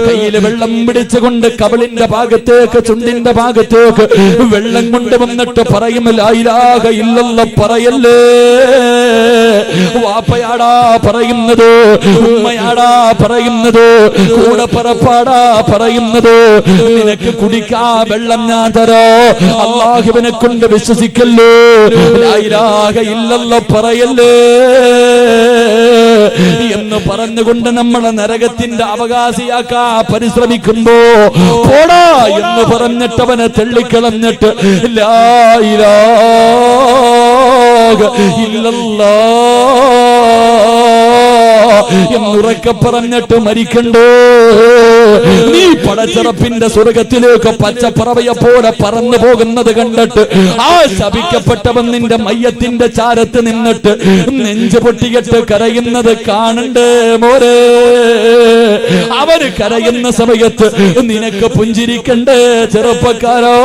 കയ്യിൽ വെള്ളം പിടിച്ചുകൊണ്ട് കവിളിന്റെ ഭാഗത്തേക്ക് ചുണ്ടിന്റെ ഭാഗത്തേക്ക് വെള്ളം കൊണ്ടുവന്നിട്ട് പറയും, ലാ ഇലാഹ ഇല്ലല്ലാഹ് പറയല്ലേ. വാപ്പയാടാ പറയുന്നത്, ഉമ്മയാടാ പറയുന്നത്, കൂടെ പറപ്പാടാ പറയുന്നത്. നിനക്ക് കുടിക്കാ വെള്ളം ഞാൻ തരോ, അല്ലാഹുവിനെ കൊണ്ട് വിശ്വസിക്കല്ലേ, ലാ ഇലാഹ ഇല്ലല്ലാഹ് പറയല്ലേ എന്ന് പറഞ്ഞുകൊണ്ട് നമ്മളെ നരകത്തിന്റെ അവകാശിയാക്കാ പരിശ്രമിക്കുമ്പോ പോടാ എന്ന് എന്ന് പറഞ്ഞിട്ട് അവനെ തള്ളിക്കളഞ്ഞിട്ട് ലാ ഇലാഹ ഇല്ലല്ലാഹ് എന്നുറക്കെ പറഞ്ഞിട്ട് മരിക്കണ്ടോ? നീ പടച്ചിറപ്പിന്റെ സ്വർഗത്തിലേക്ക് പച്ചപ്പറവയെ പോലെ പറന്നു പോകുന്നത് കണ്ടിട്ട് ആ ശപിക്കപ്പെട്ടവൻ നിന്റെ മയ്യത്തിന്റെ ചാരത്ത് നിന്നിട്ട് നെഞ്ചു പൊട്ടിയിട്ട് കരയുന്നത് കാണണ്ടേ മോരെ? അവര് കരയുന്ന സമയത്ത് നിനക്ക് പുഞ്ചിരിക്കണ്ടേ ചെറുപ്പക്കാരോ?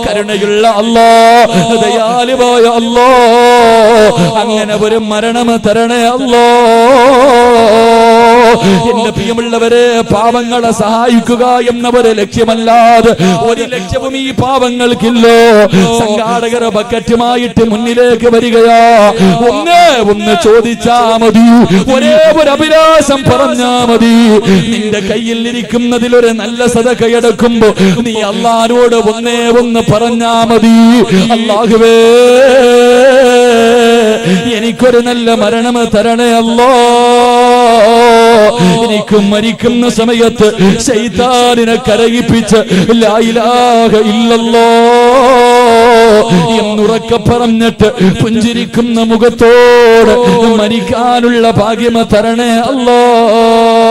കരുണയുള്ള അല്ലാഹ്, ദയാലുവായ അല്ലാഹ്, അങ്ങനെ ഒരു മരണം തരണേ അല്ലാഹ്. എന്റെ പ്രിയമുള്ളവരെ, പാവങ്ങളെ സഹായിക്കുക എന്നവരെ ലക്ഷ്യമല്ലാതെ ഒരു ലക്ഷ്യവും ഈ പാവങ്ങൾക്കില്ലോ. സംഘാടകർ ബക്കറ്റുമായിട്ട് മുന്നിലേക്ക് വരികയാ. ഒന്ന് ചോദിച്ചാ മതി, ഒരേ ഒരു അഭിലാഷം പറഞ്ഞാ മതി. നിന്റെ കയ്യിൽ ഇരിക്കുന്നതിൽ ഒരു നല്ല സദഖ എടുക്കുമ്പോ നീ അല്ലാഹുവോട് ഒന്ന് പറഞ്ഞാ മതി. അല്ലാഹുവേ, എനിക്കൊരു നല്ല മരണം തരണേ അല്ലാഹ്. എനിക്ക് മരിക്കുന്ന സമയത്ത് ശൈത്താനിനെ കരയിപ്പിച്ച് ലാ ഇലാഹ ഇല്ലല്ലാഹ് എന്നുറക്കെ പറഞ്ഞിട്ട് പുഞ്ചിരിക്കുന്ന മുഖത്തോട് മരിക്കാനുള്ള ഭാഗ്യം തരണേ അല്ലാഹ്.